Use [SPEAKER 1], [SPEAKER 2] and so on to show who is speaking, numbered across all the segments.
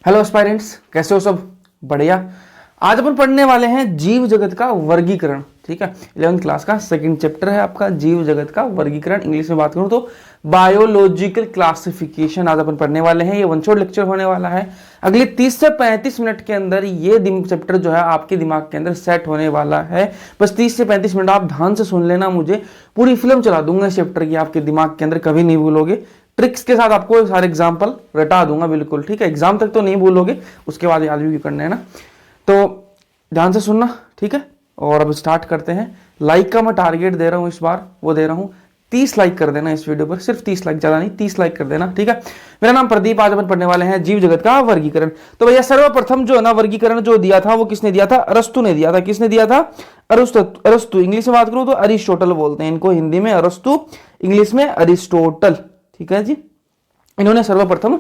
[SPEAKER 1] Hello aspirants, कैसे हो सब? बढ़िया। आज अपन पढ़ने वाले हैं जीव जगत का वर्गीकरण। ठीक है, 11th क्लास का सेकंड चैप्टर है आपका जीव जगत का वर्गीकरण। इंग्लिश में बात करूं तो बायोलॉजिकल क्लासिफिकेशन आज अपन पढ़ने वाले हैं। ये वन शॉट लेक्चर होने वाला है। अगले 30 से 35 मिनट के अंदर ये चैप्टर जो है आपके दिमाग के अंदर सेट होने वाला है। बस 30 से 35 मिनट आप ध्यान से सुन लेना, मुझे पूरी फिल्म चला दूंगा इस चैप्टर की, आपके दिमाग के अंदर कभी नहीं भूलोगे। ट्रिक्स के साथ आपको सारे एग्जाम्पल रटा दूंगा बिल्कुल। ठीक है, एग्जाम तक तो नहीं भूलोगे, उसके बाद याद भी करना है ना। तो ध्यान से सुनना, ठीक है। और अब स्टार्ट करते हैं। लाइक का मैं टारगेट दे रहा हूं, इस बार वो दे रहा हूं 30 लाइक कर देना इस वीडियो पर, सिर्फ 30 लाइक, ज्यादा नहीं, 30 लाइक कर देना। ठीक है, मेरा नाम प्रदीप, आज अपन पढ़ने वाले हैं जीव जगत का वर्गीकरण। तो भैया सर्वप्रथम जो है ना वर्गीकरण जो दिया था वो किसने दिया था? अरस्तु ने दिया था। किसने दिया था? अरस्तु। इंग्लिश में बात करूं तो अरिस्टोटल बोलते हैं इनको, हिंदी में अरस्तु, इंग्लिश में अरिस्टोटल। ठीक है जी, इन्होंने सर्वप्रथम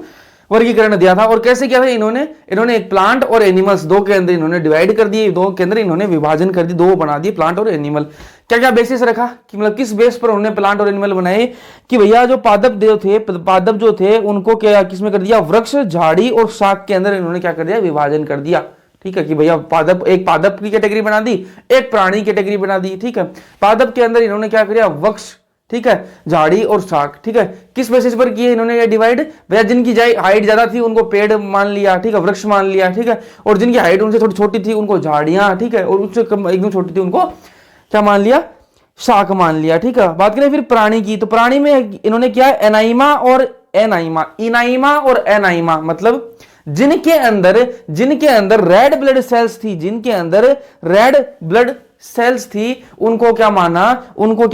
[SPEAKER 1] वर्गीकरण दिया था। और कैसे किया था इन्होंने एक प्लांट और एनिमल्स, दो के अंदर इन्होंने डिवाइड कर दिए, दो के अंदर इन्होंने विभाजन कर दी, दो बना दिए, प्लांट और एनिमल। क्या क्या बेसिस रखा कि मतलब किस बेस पर उन्होंने प्लांट और एनिमल बनाए? कि भैया जो पादप जो थे उनको क्या किसमें कर दिया? वृक्ष, झाड़ी और शाक के अंदर इन्होंने क्या कर दिया? विभाजन कर दिया। ठीक है, कि भैया एक पादप की कैटेगरी बना दी, एक प्राणी कैटेगरी बना दी। ठीक है, पादप के अंदर इन्होंने क्या किया? वृक्ष, ठीक है, झाड़ी और शाक। ठीक है, किस बेसिस पर किए इन्होंने ये डिवाइड? भैया जिनकी हाइट ज्यादा थी उनको पेड़ मान लिया, ठीक है, वृक्ष मान लिया। ठीक है, और जिनकी हाइट उनसे थोड़ी छोटी थी उनको झाड़ियां, ठीक है, और उनसे एकदम छोटी थी उनको क्या मान लिया? शाक मान लिया। ठीक है, बात करें फिर प्राणी की, तो प्राणी में इन्होंने क्या? एनाइमा और एनाइमा, इनाइमा और एनाइमा, मतलब जिनके अंदर रेड ब्लड सेल्स थी, जिनके अंदर रेड ब्लड सेल्स थी उनको क्या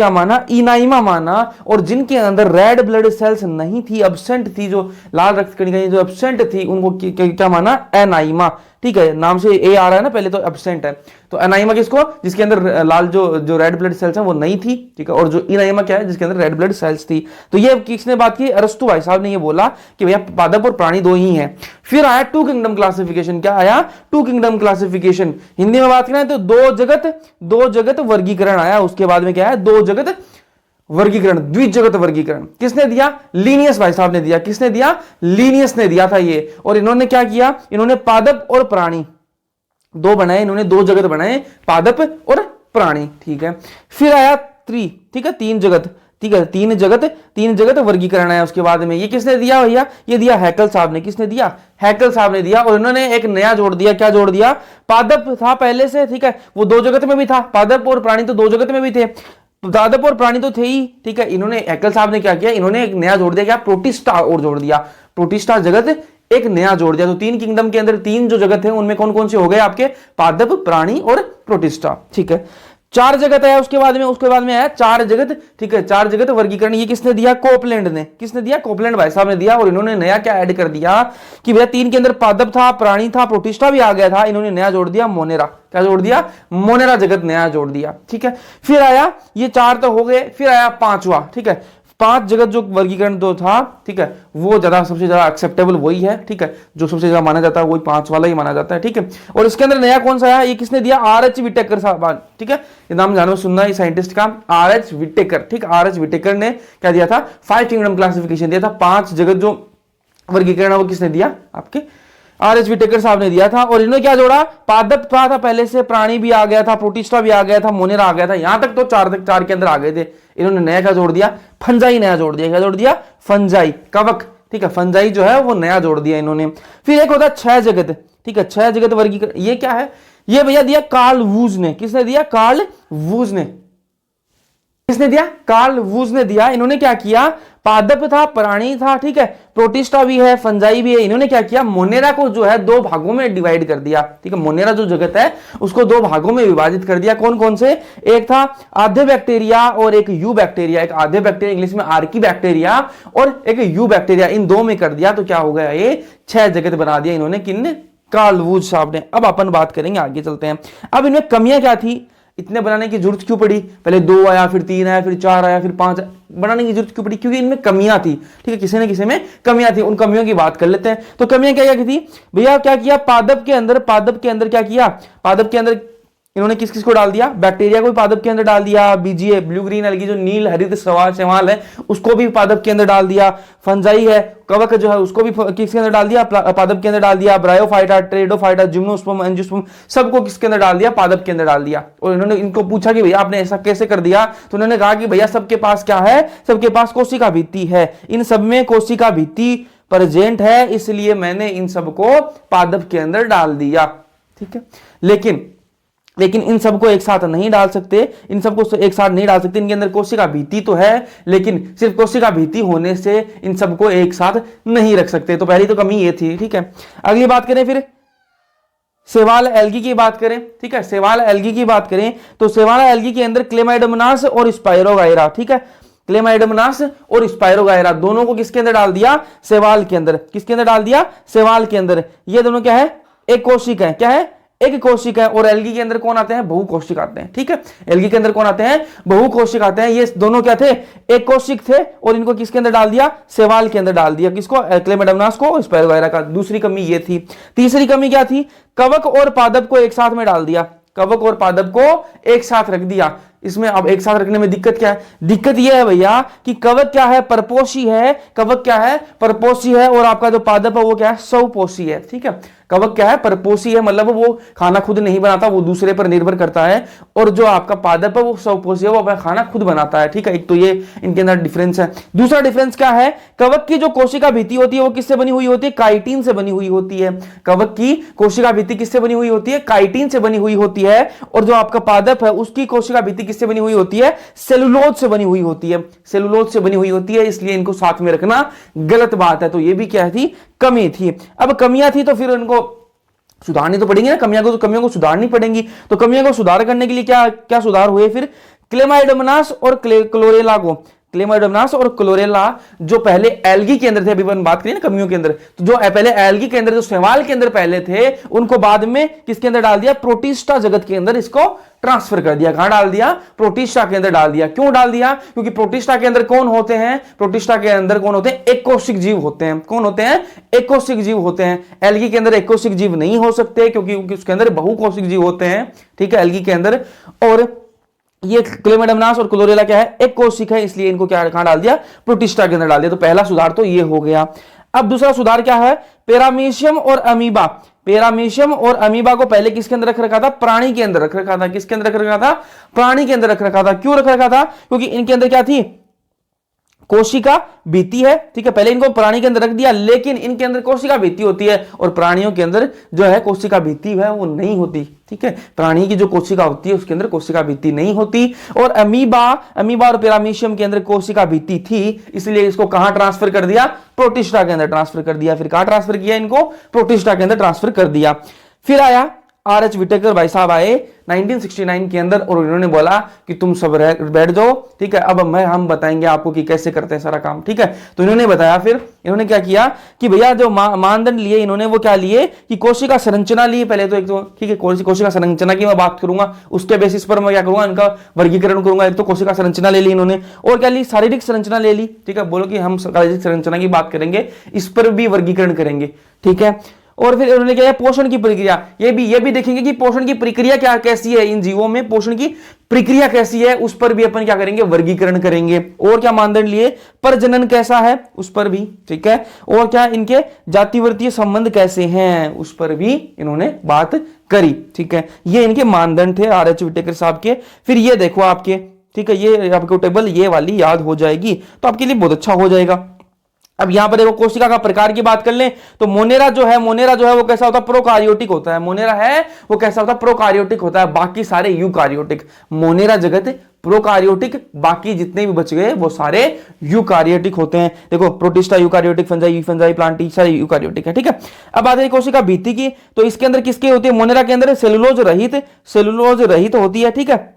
[SPEAKER 1] माना? इनाइमा माना। और जिनके अंदर रेड ब्लड सेल्स नहीं थी, एब्सेंट थी, जो लाल रक्त कणिकाएं जो एब्सेंट थी, उनको क्या माना? एनाइमा। ठीक है, नाम से ए आ रहा है ना, पहले तो एब्सेंट है, तो एनाइमा किसको? जिसके अंदर लाल जो रेड ब्लड सेल्स है वो नहीं थी। ठीक है, और जो इनाइमा क्या है? जिसके अंदर रेड ब्लड सेल्स थी। तो ये किसने बात की? अरस्तु भाई साहब ने ये बोला कि भैया पादप और प्राणी दो ही हैं। फिर आया टू किंगडम क्लासिफिकेशन। क्या आया? To kingdom classification. हिंदी में बात करें तो दो जगत वर्गीकरण आया। उसके बाद में क्या है? दो जगत वर्गीकरण, द्विजगत वर्गीकरण। किसने दिया? लीनियस भाई साहब ने दिया। किसने दिया? लीनियस ने दिया था ये। और इन्होंने क्या किया? इन्होंने पादप और प्राणी दो बनाए, इन्होंने दो जगत बनाए, पादप और प्राणी। ठीक है, फिर आया ठीक है, तीन जगत। ठीक है, तीन जगत वर्गीकरण है। उसके बाद में ये किसने दिया भैया? ये दिया हैकल साहब ने। किसने दिया? हैकल साहब ने दिया। और इन्होंने एक नया जोड़ दिया। क्या जोड़ दिया? पादप था पहले से, ठीक है, वो दो जगत में भी था, पादप और प्राणी तो दो जगत में भी थे, पादप और प्राणी तो थे ही। ठीक है, इन्होंने हैकल साहब ने क्या किया? इन्होंने एक नया जोड़ दिया। क्या? प्रोटिस्टा और जोड़ दिया, प्रोटिस्टा जगत एक नया जोड़ दिया। तो तीन किंगडम के अंदर तीन जो जगत है उनमें कौन कौन से हो गए आपके? पादप, प्राणी और प्रोटिस्टा। ठीक है, चार जगत आया उसके बाद में आया चार जगत। ठीक है, चार जगत वर्गीकरण ये किसने दिया? कोपलैंड ने। किसने दिया? कोपलैंड भाई साहब ने दिया। और इन्होंने नया क्या ऐड कर दिया कि भैया तीन के अंदर पादप था, प्राणी था, प्रोटिस्टा भी आ गया था, इन्होंने नया जोड़ दिया मोनेरा। क्या जोड़ दिया? मोनेरा जगत नया जोड़ दिया। ठीक है, फिर आया, ये चार तो हो गए, फिर आया पांचवा। ठीक है, पांच जगत जो वर्गीकरण जो था, ठीक है, वो सबसे ज्यादा एक्सेप्टेबल वही है। ठीक है, जो सबसे ज्यादा माना जाता है वही पांच वाला ही माना जाता है। ठीक है, और इसके अंदर नया कौन सा आया? ये किसने दिया? आर.एच. विटेकर साहब। ठीक है, ये नाम जानो सुनना है साइंटिस्ट का, आर.एच. विटेकर। ठीक, आर.एच. विटेकर ने क्या दिया था? 5 किंगडम क्लासिफिकेशन दिया था। पांच जगत जो वर्गीकरण है वो किसने दिया? आपके आर.एच. विटेकर साहब ने दिया था। और इन्होंने क्या जोड़ा? पादप था पहले से, प्राणी भी आ गया था, प्रोटिस्टा भी आ गया था, मोनेरा आ गया था, यहां तक तो चार के अंदर आ गए थे। इन्होंने नया क्या जोड़ दिया? फंजाई नया जोड़ दिया। क्या जोड़ दिया? फंजाई, कवक। ठीक है, फंजाई जो है वो नया जोड़ दिया इन्होंने। फिर एक होता है छह जगत। ठीक है, छह जगत वर्गीकरण ये क्या है? ये भैया दिया कार्ल वूज ने। किसने दिया? कार्ल वूज ने। किसने दिया? कार्ल वूज ने दिया। इन्होंने क्या किया? पादप था, प्राणी था, ठीक है, प्रोटिस्टा भी है, फंजाई भी है। इन्होंने क्या किया? मोनेरा को जो है दो भागों में डिवाइड कर दिया। ठीक है, मोनेरा जो जगत है उसको दो भागों में विभाजित कर दिया। कौन कौन से? एक था आधे बैक्टीरिया और एक यू बैक्टीरिया। एक आधे बैक्टीरिया, इंग्लिश में आर्की बैक्टीरिया, और एक यू बैक्टीरिया, इन दो में कर दिया। तो क्या हो गया? ये छह जगत बना दिया इन्होंने। किनने? कार्ल वूज साहब ने। अब अपन बात करेंगे, आगे चलते हैं। अब इनमें कमियां क्या थी? इतने बनाने की जरूरत क्यों पड़ी? पहले दो आया, फिर तीन आया, फिर चार आया, फिर पांच। बनाने की जरूरत क्यों पड़ी? क्योंकि इनमें कमियां थी। ठीक है, किसी न किसी में कमियां थी। उन कमियों की बात कर लेते हैं। तो कमियां क्या क्या थी भैया? क्या किया? पादप के अंदर क्या किया? पादप के अंदर इन्होंने किस किस को डाल दिया, बैक्टीरिया को भी पादप के अंदर डाल दिया, बीजीए ब्लू ग्रीन एल्गी जो नील हरित शैवाल है उसको भी पादप के अंदर डाल दिया, फंजाई है कवक जो है उसको भी किसके अंदर डाल दिया, पादप के अंदर डाल दिया, ब्रायोफाइटा, ट्रेडोफाइटा, जिम्नोस्पर्म, एंजियोस्पर्म सबको किसके अंदर डाल दिया, पादप के अंदर डाल दिया। और इन्होंने इनको पूछा कि भैया आपने ऐसा कैसे कर दिया, तो उन्होंने कहा कि भैया सबके पास क्या है, सबके पास कोशिका भित्ति है, इन सब में कोशिका भित्ति प्रेजेंट है, इसलिए मैंने इन सबको पादप के अंदर डाल दिया। ठीक है, लेकिन इन सबको एक साथ नहीं डाल सकते, इन सबको एक साथ नहीं डाल सकते, इनके अंदर कोशिका भित्ति तो है लेकिन सिर्फ कोशिका भित्ति होने से इन सबको एक साथ नहीं रख सकते। तो पहली तो कमी ये थी। ठीक है, अगली बात करें फिर शैवाल एल्गी की बात करें। ठीक है, शैवाल एल्गी की बात करें तो शैवाल एल्गी के अंदर क्लेमाइडोमोनास और स्पाइरोगाइरा, ठीक है, क्लेमाइडोमोनास और स्पाइरोगाइरा दोनों को किसके अंदर डाल दिया, शैवाल के अंदर। किसके अंदर डाल दिया, शैवाल के अंदर। ये दोनों क्या है, एक कोशिका है, क्या है, एक कोशिका है। और एल्गी के अंदर कौन आते हैं, बहुकोशिक आते हैं। ठीक है, एल्गी के अंदर कौन आते हैं, बहुकोशिक आते हैं। ये दोनों क्या थे, एक कोशिक थे और इनको किसके अंदर डाल दिया, शैवाल के अंदर डाल दिया। किसको, क्लेमाइडोमोनास को, स्पाइरोगाइरा का। दूसरी कमी ये थी। तीसरी कमी क्या थी, कवक और पादप को एक साथ में डाल दिया, कवक और पादप को एक साथ रख दिया। इसमें अब एक साथ रखने में दिक्कत क्या है, दिक्कत यह है भैया कि कवक क्या है, परपोषी है, कवक क्या है, परपोषी है, और आपका जो पादप है वो क्या है, स्वपोषी है। ठीक है, कवक क्या है, परपोषी है, मतलब वो खाना खुद नहीं बनाता, वो दूसरे पर निर्भर करता है, और जो आपका पादप है वो स्वपोषी है, वो अपना खाना खुद बनाता है। ठीक है, एक तो ये इनके अंदर डिफरेंस है। दूसरा डिफरेंस क्या है, कवक की जो कोशिका भित्ति होती है वो किससे बनी हुई होती है, काइटिन से बनी हुई होती है। कवक की कोशिका भित्ति किससे बनी हुई होती है, काइटिन से बनी हुई होती है। और जो आपका पादप है उसकी कोशिका भित्ति किससे बनी हुई होती है, सेलुलोज से बनी हुई होती है, सेलुलोज से बनी हुई होती है, इसलिए इनको साथ में रखना गलत बात है। तो ये भी क्या थी, कमी थी। अब कमियां थी तो फिर इनको सुधारनी तो पड़ेंगी ना, कमियों को सुधारनी पड़ेंगी। तो कमियों को सुधार करने के लिए क्या क्या सुधार हुए फिर, क्लेमाइडोमोनास और क्लोरेला को, क्लेमाइडोमोनास और क्लोरेला जो पहले एल्गी के अंदर थे, अभी अपन बात करें ना कमियों के अंदर, तो जो पहले एल्गी के अंदर, जो शैवाल के अंदर पहले थे, उनको बाद में किसके अंदर डाल दिया, प्रोटिस्टा जगत के अंदर इसको ट्रांसफर कर दिया। कहां डाल दिया, प्रोटिस्टा के अंदर डाल दिया। क्यों डाल दिया, क्योंकि प्रोटिस्टा के अंदर कौन होते हैं, प्रोटिस्टा के अंदर कौन होते हैं, एक कोशिक जीव होते हैं। कौन होते हैं, एक कोशिक जीव होते हैं। एल्गी के अंदर एक कोशिक जीव नहीं हो सकते क्योंकि उसके अंदर बहुकोशिक जीव होते हैं। ठीक है, एल्गी के अंदर। और ये क्लेमाइडोमोनास और क्लोरेला क्या है, एक कोशिक है, इसलिए इनको क्या कहां डाल दिया, प्रोटिस्टा के अंदर डाल दिया। तो पहला सुधार तो ये हो गया। अब दूसरा सुधार क्या है, पैरामीशियम और अमीबा। पैरामीशियम और अमीबा को पहले किसके अंदर रख रखा था, प्राणी के अंदर रख रखा था। किसके अंदर रख रखा था, प्राणी के अंदर रख रखा था। क्यों रख रखा था, क्योंकि इनके अंदर क्या थी, कोशिका भित्ति है। ठीक है, पहले इनको प्राणी के अंदर रख दिया, लेकिन इनके अंदर कोशिका भित्ति होती है और प्राणियों के अंदर जो है कोशिका भित्ति है वो नहीं होती। ठीक है, प्राणी की जो कोशिका होती है उसके अंदर कोशिका भित्ति नहीं होती। और अमीबा और पैरामीशियम के अंदर कोशिका भित्ति थी, इसलिए इसको कहां ट्रांसफर कर दिया, प्रोटिस्टा के अंदर ट्रांसफर कर दिया। फिर कहां ट्रांसफर किया, इनको प्रोटिस्टा के अंदर ट्रांसफर कर दिया। फिर आया आर.एच. विटेकर भाई साहब आए 1969 के अंदर और उन्होंने बोला कि तुम सब बैठ जाओ। ठीक है, अब हम बताएंगे आपको कि कैसे करते हैं सारा काम। ठीक है, तो इन्होंने बताया, फिर इन्होंने क्या किया कि भैया जो मानदंड लिए इन्होंने वो क्या लिए कि कोशिका संरचना लिए पहले तो। एक तो ठीक है, कोशिका संरचना की मैं बात करूंगा, उसके बेसिस पर मैं क्या करूंगा, इनका वर्गीकरण करूंगा। एक तो कोशिका संरचना ले ली इन्होंने, और क्या ली, शारीरिक संरचना ले ली। ठीक है, बोलो कि हम शारीरिक संरचना की बात करेंगे, इस पर भी वर्गीकरण करेंगे। ठीक है, और फिर उन्होंने क्या है, पोषण की प्रक्रिया, ये भी देखेंगे कि पोषण की प्रक्रिया क्या कैसी है, इन जीवों में पोषण की प्रक्रिया कैसी है, उस पर भी अपन क्या करेंगे, वर्गीकरण करेंगे। और क्या मानदंड लिए, प्रजनन कैसा है, उस पर भी। ठीक है, और क्या इनके जातिवर्तीय संबंध कैसे हैं, उस पर भी इन्होंने बात करी। ठीक है, ये इनके मानदंड थे आर.एच. विटेकर साहब के। फिर ये देखो आपके, ठीक है, ये आपको टेबल ये वाली याद हो जाएगी तो आपके लिए बहुत अच्छा हो जाएगा। अब यहां पर देखो कोशिका का प्रकार की बात कर लें तो मोनेरा जो है वो कैसा होता है, प्रोकार्योटिक होता है। मोनेरा है वो कैसा होता है, प्रोकार्योटिक होता है, बाकी सारे यूकार्योटिक। मोनेरा जगत प्रोकार्योटिक, बाकी जितने भी बच गए वो सारे यूकार्योटिक होते हैं। देखो प्रोटिस्टा यूकार्योटिक, फंजाई प्लांटी सारे यूकार्योटिक है। ठीक है, अब आते हैं कोशिका भित्ति की, तो इसके अंदर किसकी होती है, मोनेरा के अंदर सेलुलोज रहित होती है। ठीक है,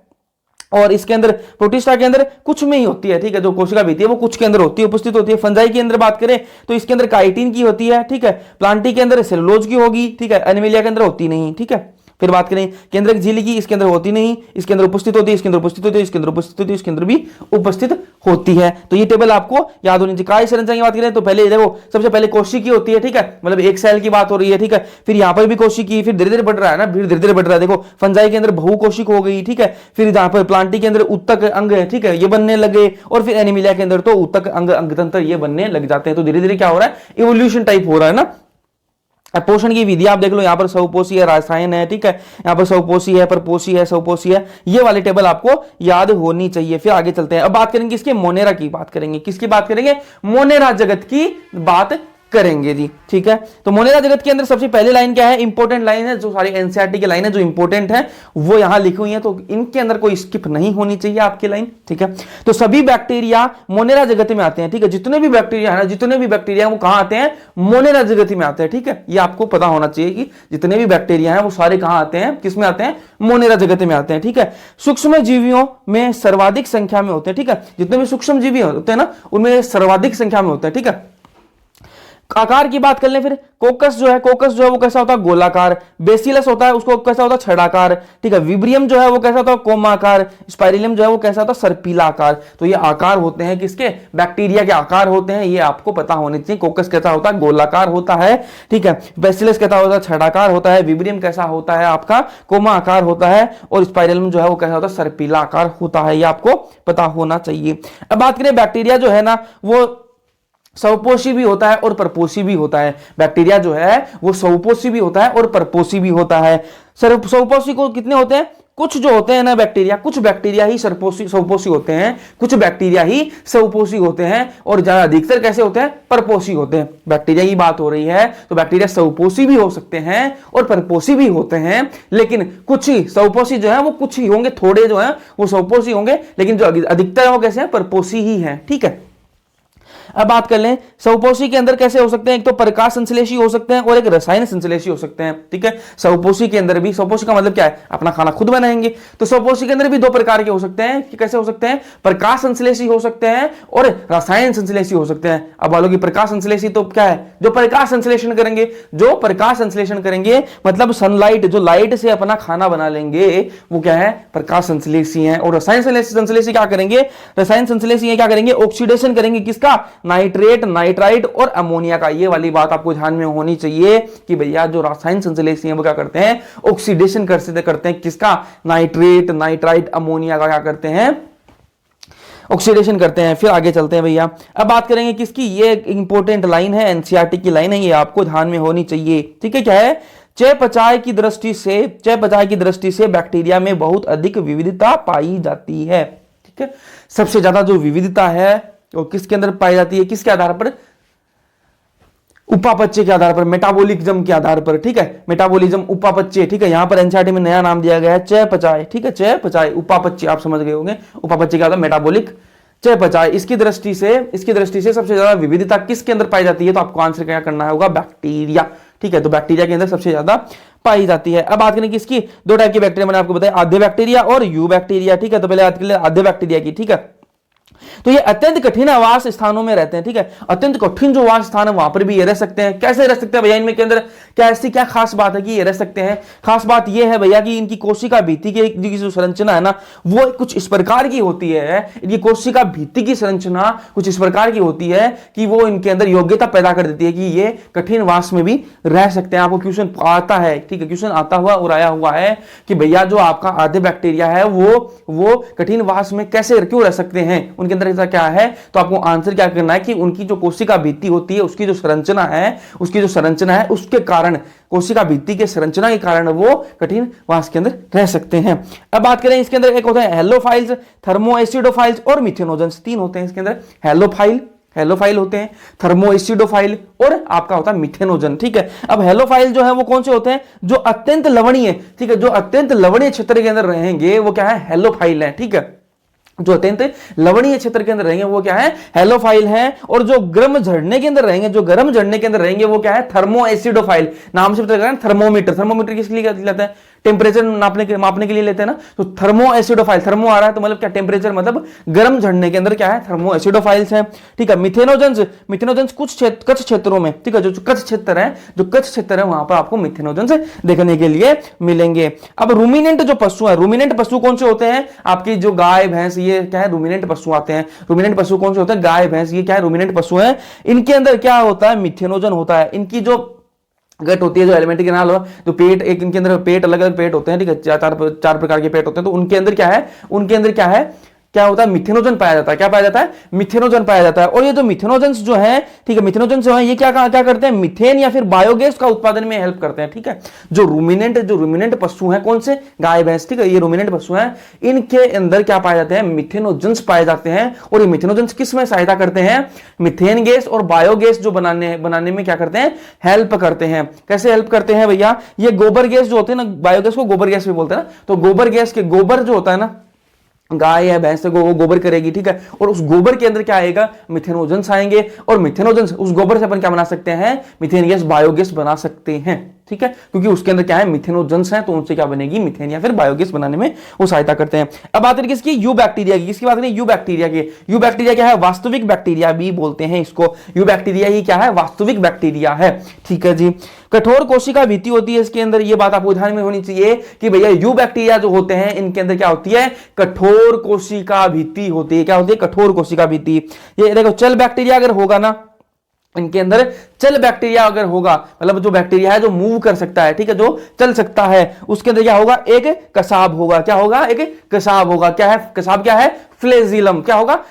[SPEAKER 1] और इसके अंदर प्रोटिस्टा के अंदर कुछ में ही होती है। ठीक है, जो कोशिका भित्ति है वो कुछ के अंदर होती है, उपस्थित होती है। फंजाई की अंदर बात करें तो इसके अंदर काइटिन की होती है। ठीक है, प्लांटी के अंदर सेलुलोज की होगी। ठीक है, एनिमेलिया के अंदर होती नहीं। ठीक है, फिर बात करें केंद्रक झिल्ली की, इसके अंदर होती नहीं, इसके अंदर उपस्थित होती है, इसके अंदर उपस्थित होती है, इसके अंदर उपस्थित होती है, इसके अंदर भी उपस्थित होती है। तो ये टेबल आपको याद होनी चाहिए। काय संरचना की बात करें तो पहले देखो सबसे पहले कोशिकी होती है, ठीक है, मतलब एक सेल की बात हो रही है, ठीक है। फिर यहां पर भी कोशिकी, फिर धीरे धीरे बढ़ रहा है ना, फिर धीरे धीरे बढ़ रहा है। देखो फंजाई के अंदर बहुकोशिक हो गई, ठीक है। फिर जहां पर प्लांटी के अंदर उत्तक अंग है, ठीक है, ये बनने लगे। और फिर एनिमिलिया के अंदर तो उत्तक अंग, अंगतंत्र ये बनने लग जाते हैं। तो धीरे धीरे क्या हो रहा है, इवोल्यूशन टाइप हो रहा है ना। पोषण की विधि आप देख लो, यहां पर स्वपोषी है, रसायन है, ठीक है, यहां पर स्वपोषी है, परपोषी है, स्वपोषी है, ये वाली टेबल आपको याद होनी चाहिए। फिर आगे चलते हैं, अब बात करेंगे इसके मोनेरा की बात करेंगे। किसकी बात करेंगे, मोनेरा जगत की बात करेंगे जी, ठीक है। तो मोनेरा जगत के अंदर सबसे पहली लाइन क्या है, इंपॉर्टेंट लाइन है, जो सारी एनसीईआरटी की लाइन है जो इंपॉर्टेंट है वो यहां लिखी हुई है, तो इनके अंदर कोई स्किप नहीं होनी चाहिए आपकी लाइन, ठीक है। तो सभी बैक्टीरिया मोनेरा जगत में आते हैं, ठीक है, जितने भी बैक्टीरिया है ना, जितने भी बैक्टीरिया वो कहां आते हैं, मोनेरा जगत में आते हैं, ठीक है। ये आपको पता होना चाहिए कि जितने भी बैक्टीरिया हैं वो सारे कहां आते हैं, किसमें आते हैं, मोनेरा जगत में आते हैं, ठीक है। सूक्ष्म जीवियों में सर्वाधिक संख्या में होते हैं, ठीक है, जितने भी सूक्ष्म जीवी होते हैं ना उनमें सर्वाधिक संख्या में होते हैं, ठीक है। आकार की बात कर लें, फिर कोकस जो है वो कैसा होता है, गोलाकार। बेसिलस होता है, उसको कैसा होता है, छड़ाकार, ठीक है। विब्रियम जो है वो कैसा होता है, कोमाकार। स्पाइरिलियम जो है वो कैसा होता है, सर्पीला आकार। तो ये आकार होते हैं किसके, बैक्टीरिया के आकार होते हैं, ये आपको पता होने चाहिए। कोकस कैसा होता है, गोलाकार होता है, ठीक है। बेसिलस कैसा होता है, छड़ाकार होता है। विब्रियम कैसा होता है आपका, कोमा आकार होता है। और स्पाइरिलियम जो है वो कैसा होता है, सर्पीला आकार होता है, ये आपको पता होना चाहिए। अब बात करें बैक्टीरिया जो है ना वो स्वपोषी भी होता है और परपोषी भी होता है। बैक्टीरिया जो है वो स्वपोषी भी होता है और परपोषी भी होता है। स्वपोषी को कितने होते हैं, कुछ जो होते हैं ना बैक्टीरिया, कुछ बैक्टीरिया ही स्वपोषी होते हैं, कुछ बैक्टीरिया ही स्वपोषी होते हैं, और ज्यादा अधिकतर कैसे होते हैं, परपोषी होते हैं। बैक्टीरिया की बात हो रही है तो बैक्टीरिया स्वपोषी भी हो सकते हैं और परपोषी भी होते हैं, लेकिन कुछ ही स्वपोषी जो है वो कुछ ही होंगे, थोड़े जो है वो स्वपोषी होंगे, लेकिन जो अधिकतर है वो कैसे हैं, परपोषी ही है, ठीक है। अब बात कर लें स्वपोषी के अंदर कैसे हो सकते हैं, एक तो प्रकाश संश्लेषी हो सकते हैं और एक रसायन संश्लेषी हो सकते हैं, ठीक है। स्वपोषी के अंदर भी, स्वपोषी का मतलब क्या है, अपना खाना खुद बनाएंगे, तो स्वपोषी के अंदर भी दो प्रकार के हो सकते हैं कि कैसे हो सकते हैं, प्रकाश संश्लेषी हो सकते हैं और रसायन संश्लेषी हो सकते हैं। अब बोलोगे प्रकाश संश्लेषी तो क्या है, जो प्रकाश संश्लेषण करेंगे, जो प्रकाश संश्लेषण करेंगे मतलब सनलाइट, जो लाइट से अपना खाना बना लेंगे वो क्या है, प्रकाश संश्लेषी है। और रसायन संश्लेषी क्या करेंगे, रसायन संश्लेषी क्या करेंगे, ऑक्सीडेशन करेंगे, किसका, नाइट्रेट, नाइट्राइट और अमोनिया का। ये वाली बात आपको ध्यान में होनी चाहिए कि भैया जो रासायनिक संश्लेषी हैं वो क्या करते हैं, ऑक्सीडेशन करते हैं, किसका, नाइट्रेट, नाइट्राइट, अमोनिया का क्या करते हैं, ऑक्सीडेशन करते हैं। फिर आगे चलते हैं भैया, अब बात करेंगे किसकी, ये इंपॉर्टेंट लाइन है, एनसीईआरटी की लाइन है, ये आपको ध्यान में होनी चाहिए, ठीक है। क्या है, चयापचय की दृष्टि से बैक्टीरिया में बहुत अधिक विविधता पाई जाती है, ठीक है। सबसे ज्यादा जो विविधता है वो किसके अंदर पाई जाती है, किसके आधार पर, उपापचय के आधार पर, मेटाबॉलिज्म के आधार पर, ठीक है। मेटाबॉलिज्म, उपापचय, ठीक है। यहां पर एनसीईआरटी में नया नाम दिया गया है चयापचय, ठीक है, चयापचय, उपापचय आप समझ गए होंगे। उपापचय क्या होता है, मेटाबॉलिक, चयापचय। इसकी दृष्टि से सबसे ज्यादा विविधता किसके अंदर पाई जाती है, तो आपको आंसर क्या करना होगा, बैक्टीरिया, ठीक है। तो बैक्टीरिया के अंदर सबसे ज्यादा पाई जाती है। अब बात करें किसकी, दो टाइप की बैक्टीरिया मैंने आपको बताया, आद्य बैक्टीरिया और यू बैक्टीरिया, ठीक है। तो पहले बात कर ले आद्य बैक्टीरिया की, ठीक है। तो ये अत्यंत कठिन आवास स्थानों में रहते हैं, ठीक है। अत्यंत कठिन जो आवास स्थान है वहां पर भी ये रह सकते हैं। कैसे रह सकते हैं भैया, इनमें के अंदर क्या ऐसी क्या खास बात है कि ये रह सकते हैं, खास बात ये है भैया कि इनकी कोशिका भित्ति की जो संरचना है ना वो कुछ इस प्रकार की होती है, इनकी कोशिका भित्ति की संरचना कुछ इस प्रकार की होती है कि वो इनके अंदर योग्यता पैदा कर देती है कि ये कठिन वास में भी रह सकते हैं। आपको क्वेश्चन आता है, ठीक है, क्वेश्चन आता हुआ और आया हुआ है कि भैया जो आपका आद्य बैक्टीरिया है वो कठिन वास में कैसे क्यों रह सकते हैं, उनके अंदर ऐसा क्या है। तो आपको आंसर क्या करना है कि उनकी जो कोशिका भित्ति होती है उसकी जो संरचना है उसके कारण, कोशिका भित्ति के संरचना के कारण वो कठिन वास के अंदर रह सकते हैं। अब बात करें इसके अंदर एक होता है हेलोफाइल्स, थर्मोएसिडोफाइल्स और मिथेनोजेंस, तीन होते हैं इसके अंदर। हेलोफाइल होते हैं, थर्मोएसिडोफाइल और आपका होता है मिथेनोजन, ठीक है। अब हेलोफाइल जो है वो कौन से होते हैं, जो अत्यंत लवणीय, ठीक है, जो अत्यंत लवणीय क्षेत्र के अंदर रहेंगे वो क्या है, हेलोफाइल है, ठीक है। जो अत्यंत लवणीय क्षेत्र के अंदर रहेंगे वो क्या है, हेलोफाइल है। और जो गर्म झरने के अंदर रहेंगे वो क्या है, थर्मोएसिडोफाइल। नाम से पता लगा, थर्मोमीटर किसके लिए कहलाता है, टेम्परेचर मापने के लिए लेते हैं ना, तो थर्मो एसिडोफाइल, थर्मो आ रहा है तो मतलब क्या टेम्परेचर मतलब गर्म झरने के अंदर क्या है, थर्मो एसिडोफाइल्स है। ठीक है, मिथेनोजेंस, मिथेनोजेंस कुछ कच्छ क्षेत्रों में, ठीक है, जो कच्छ क्षेत्र है वहां पर आपको मिथेनोजेंस देखने के लिए मिलेंगे। अब रूमिनेंट जो पशु है, रूमिनेंट पशु कौन से होते हैं, आपकी जो गाय भैंस, ये क्या है, रूमिनेंट पशु आते हैं। रूमिनेंट पशु कौन से होते हैं, गाय भैंस, ये क्या है, रूमिनेंट पशु है। इनके अंदर क्या होता है, मिथेनोजन होता है। इनकी जो गट होती है, जो एलिमेंट्री कैनाल हो, जो पेट, एक इनके अंदर पेट, अलग अलग पेट होते हैं, ठीक है, चार प्रकार के पेट होते हैं। तो उनके अंदर क्या है, क्या होता है, मिथेनोजन पाया जाता है। क्या पाया जाता है, मिथेनोजन पाया जाता है। और ये जो मिथेनोजेंस जो है, ठीक है, मिथेनोजेंस जो है ये क्या करते हैं, मिथेन या फिर बायोगैस का उत्पादन में हेल्प करते हैं। ठीक है, जो रूमिनेंट पशु हैं, कौन से, गाय भैंस, ठीक है, ये रूमिनेंट पशु हैं। इनके अंदर क्या पाए जाते हैं, मिथेनोजेंस पाए जाते हैं। और ये मिथेनोजेंस किस में सहायता करते हैं, मिथेन गैस और बायोगैस जो बनाने में क्या करते हैं, हेल्प करते हैं। कैसे हेल्प करते हैं भैया, ये गोबर गैस जो होते हैं ना, बायोगैस को गोबर गैस भी बोलते हैं ना, तो गोबर गैस के, गोबर जो होता है ना, गाय या भैंस को वो गोबर करेगी, ठीक है, और उस गोबर के अंदर क्या आएगा, मिथेनोजेंस आएंगे। और मिथेनोजेंस, उस गोबर से अपन क्या बना सकते हैं, मिथेन गैस, बायोगैस बना सकते हैं। ठीक है, क्योंकि उसके अंदर क्या है, मिथेनोजेंस है, तो उनसे क्या बनेगी, मिथेन या फिर बायोगैस बनाने में वो सहायता करते हैं। अब बात करें किसकी, यू बैक्टीरिया की। किसकी बात करें, यू बैक्टीरिया की। यू बैक्टीरिया क्या है, वास्तविक बैक्टीरिया भी बोलते हैं इसको। यू बैक्टीरिया ही क्या है, वास्तविक बैक्टीरिया है। ठीक है जी। कठोर कोशिका भित्ति होती है इसके अंदर, ये बात आपको ध्यान में होनी चाहिए कि भैया यू बैक्टीरिया जो होते हैं, इनके अंदर क्या होती है, कठोर कोशिका भित्ति होती है। क्या होती है, कठोर कोशिका भित्ति। ये देखो, चल बैक्टीरिया अगर होगा ना, इनके अंदर चल बैक्टीरिया अगर होगा, मतलब जो बैक्टीरिया है जो मूव कर सकता है, ठीक है, जो चल सकता है, उसके अंदर क्या होगा, एक कसाब होगा। क्या होगा, एक कसाब होगा। क्या है कसाब, क्या है, फ्लेजिलम। क्या होगा,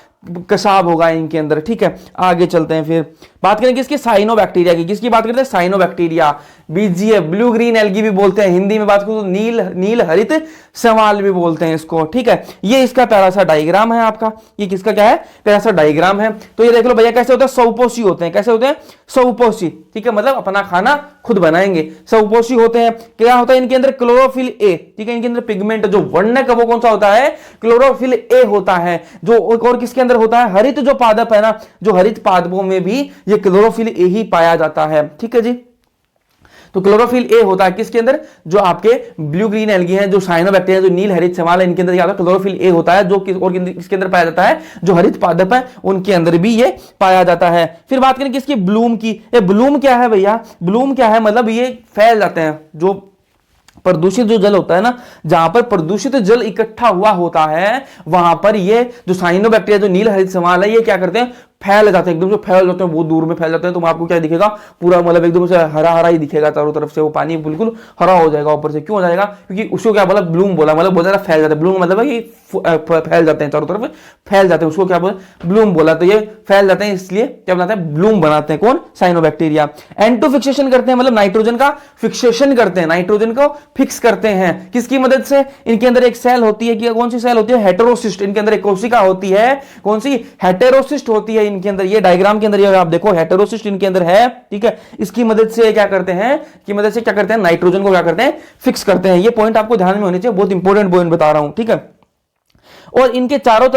[SPEAKER 1] कसाब होगा इनके अंदर। ठीक है, आगे चलते हैं, फिर बात करें किसकी, साइनोबैक्टीरिया की। किसकी बात करते हैं, cyanobacteria. BGA, blue green algae भी बोलते हैं, हिंदी में बात करूं तो नील हरित शैवाल भी बोलते हैं इसको। ठीक है, ये इसका प्यारा सा डायग्राम है आपका। ये किसका क्या है, प्यारा सा डायग्राम है। तो ये देख लो भैया, कैसे होता है, स्वपोषी होते हैं। कैसे होते हैं, स्वपोषी। ठीक है, मतलब अपना खाना खुद बनाएंगे, स्वपोषी होते हैं। क्या होता है इनके अंदर, क्लोरोफिल ए। ठीक है, इनके अंदर पिगमेंट जो वर्णक वो कौन सा होता है, क्लोरोफिल ए होता है। जो और किसके अंदर होता है, हरित जो पादप है ना, जो हरित पादपों में भी ये क्लोरोफिल ए ही पाया जाता है। ठीक है जी। तो क्लोरोफिल ए होता है किसके अंदर, जो आपके ब्लू ग्रीन एल्गी हैं, जो साइनोबैक्टीरिया, जो नील हरित शैवाल है, इनके अंदर क्या होता है, क्लोरोफिल ए होता है। जो किसके अंदर पाया जाता है, जो हरित पादप है उनके अंदर भी ये पाया जाता है। फिर बात करें किसकी, ब्लूम की। ये ब्लूम क्या है भैया, ब्लूम क्या है, मतलब ये फैल जाते हैं। जो प्रदूषित जो जल होता है ना, जहां पर प्रदूषित जल इकट्ठा हुआ होता है, वहां पर ये जो साइनोबैक्टीरिया, जो नील हरित शैवाल है, ये क्या करते हैं, फैल जाते हैं, एकदम से फैल जाते हैं, बहुत दूर में फैल जाते हैं। तो आपको क्या दिखेगा, पूरा मतलब एकदम से हरा हरा ही दिखेगा चारों तरफ से, वो पानी बिल्कुल हरा हो जाएगा ऊपर से। क्यों हो जाएगा, क्योंकि उसको क्या बोला, ब्लूम बोला, मतलब बहुत ज्यादा फैल जाता है। ब्लूम मतलब है कि फैल जाते हैं, चारों तरफ फैल जाते हैं, उसको क्या बोला, ब्लूम बोला। तो ये फैल जाते हैं, इसलिए क्या बनाते हैं, ब्लूम बनाते हैं। कौन, साइनोबैक्टीरिया। एंटो फिक्सेशन करते हैं, मतलब नाइट्रोजन का फिक्सेशन करते हैं, नाइट्रोजन को फिक्स करते हैं। किसकी मदद से, इनके अंदर एक सेल होती है, कि कौन सी सेल होती है, हेटेरोसिस्ट। इनके अंदर एक कोशिका होती है, कौन सी, हेटेरोसिस्ट होती है इनके अंदर। ये डायग्राम के अंदर आप देखो, हेटेरोसिस्ट इनके अंदर है। ठीक है, इसकी मदद से क्या करते हैं, नाइट्रोजन को क्या करते हैं, फिक्स करते हैं। ये पॉइंट आपको ध्यान में होने चाहिए, बहुत इंपॉर्टेंट पॉइंट बता रहा हूं। ठीक है, और इनके चारों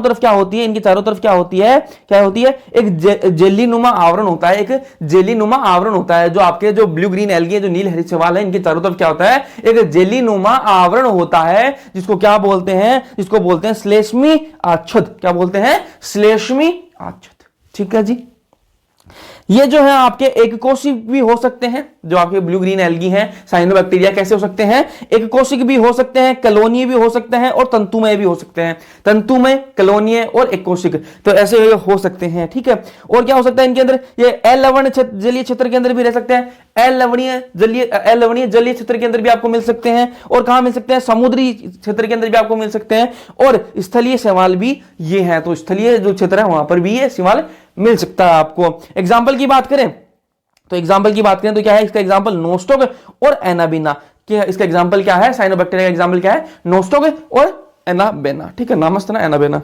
[SPEAKER 1] तरफ क्या होती है, क्या होती है, एक जेलीनुमा आवरण होता है। एक जेलीनुमा आवरण होता है, जो आपके जो ब्लू ग्रीन एल्गी है, जो नील हरित शैवाल है, इनके चारों तरफ क्या होता है, एक जेलीनुमा आवरण होता है, जिसको क्या बोलते हैं, श्लेष्मी आच्छद। क्या बोलते हैं, श्लेष्मी आच्छद। ठीक है जी। ये जो है आपके एक कोशिक भी हो सकते हैं, जो आपके ब्लू ग्रीन एल्गी हैं, साइनोबैक्टीरिया कैसे हो सकते हैं, एक कोशिक भी हो सकते हैं, कलोनीय भी हो सकते हैं, और तंतुमय भी हो सकते हैं। तंतुमय, कलोनीय और एक कोशिक, तो ऐसे हो सकते हैं। ठीक है, और क्या हो सकता है इनके अंदर, ये अलवणीय जलीय क्षेत्र के अंदर भी रह सकते हैं, अलवणीय जलीय क्षेत्र के अंदर भी आपको मिल सकते हैं। और कहां मिल सकते हैं, समुद्री क्षेत्र के अंदर भी आपको मिल सकते हैं। और स्थलीय शैवाल भी ये हैं, तो स्थलीय जो क्षेत्र है वहां पर भी ये शैवाल मिल सकता है आपको। एग्जाम्पल की बात करें तो क्या है इसका एग्जाम्पल, नोस्टोक और एनाबेना। इसका एग्जाम्पल क्या है, साइनोबैक्टीरिया का एग्जाम्पल क्या है, नोस्टोक और एनाबेना। ठीक है, नामस्त ना एनाबेना।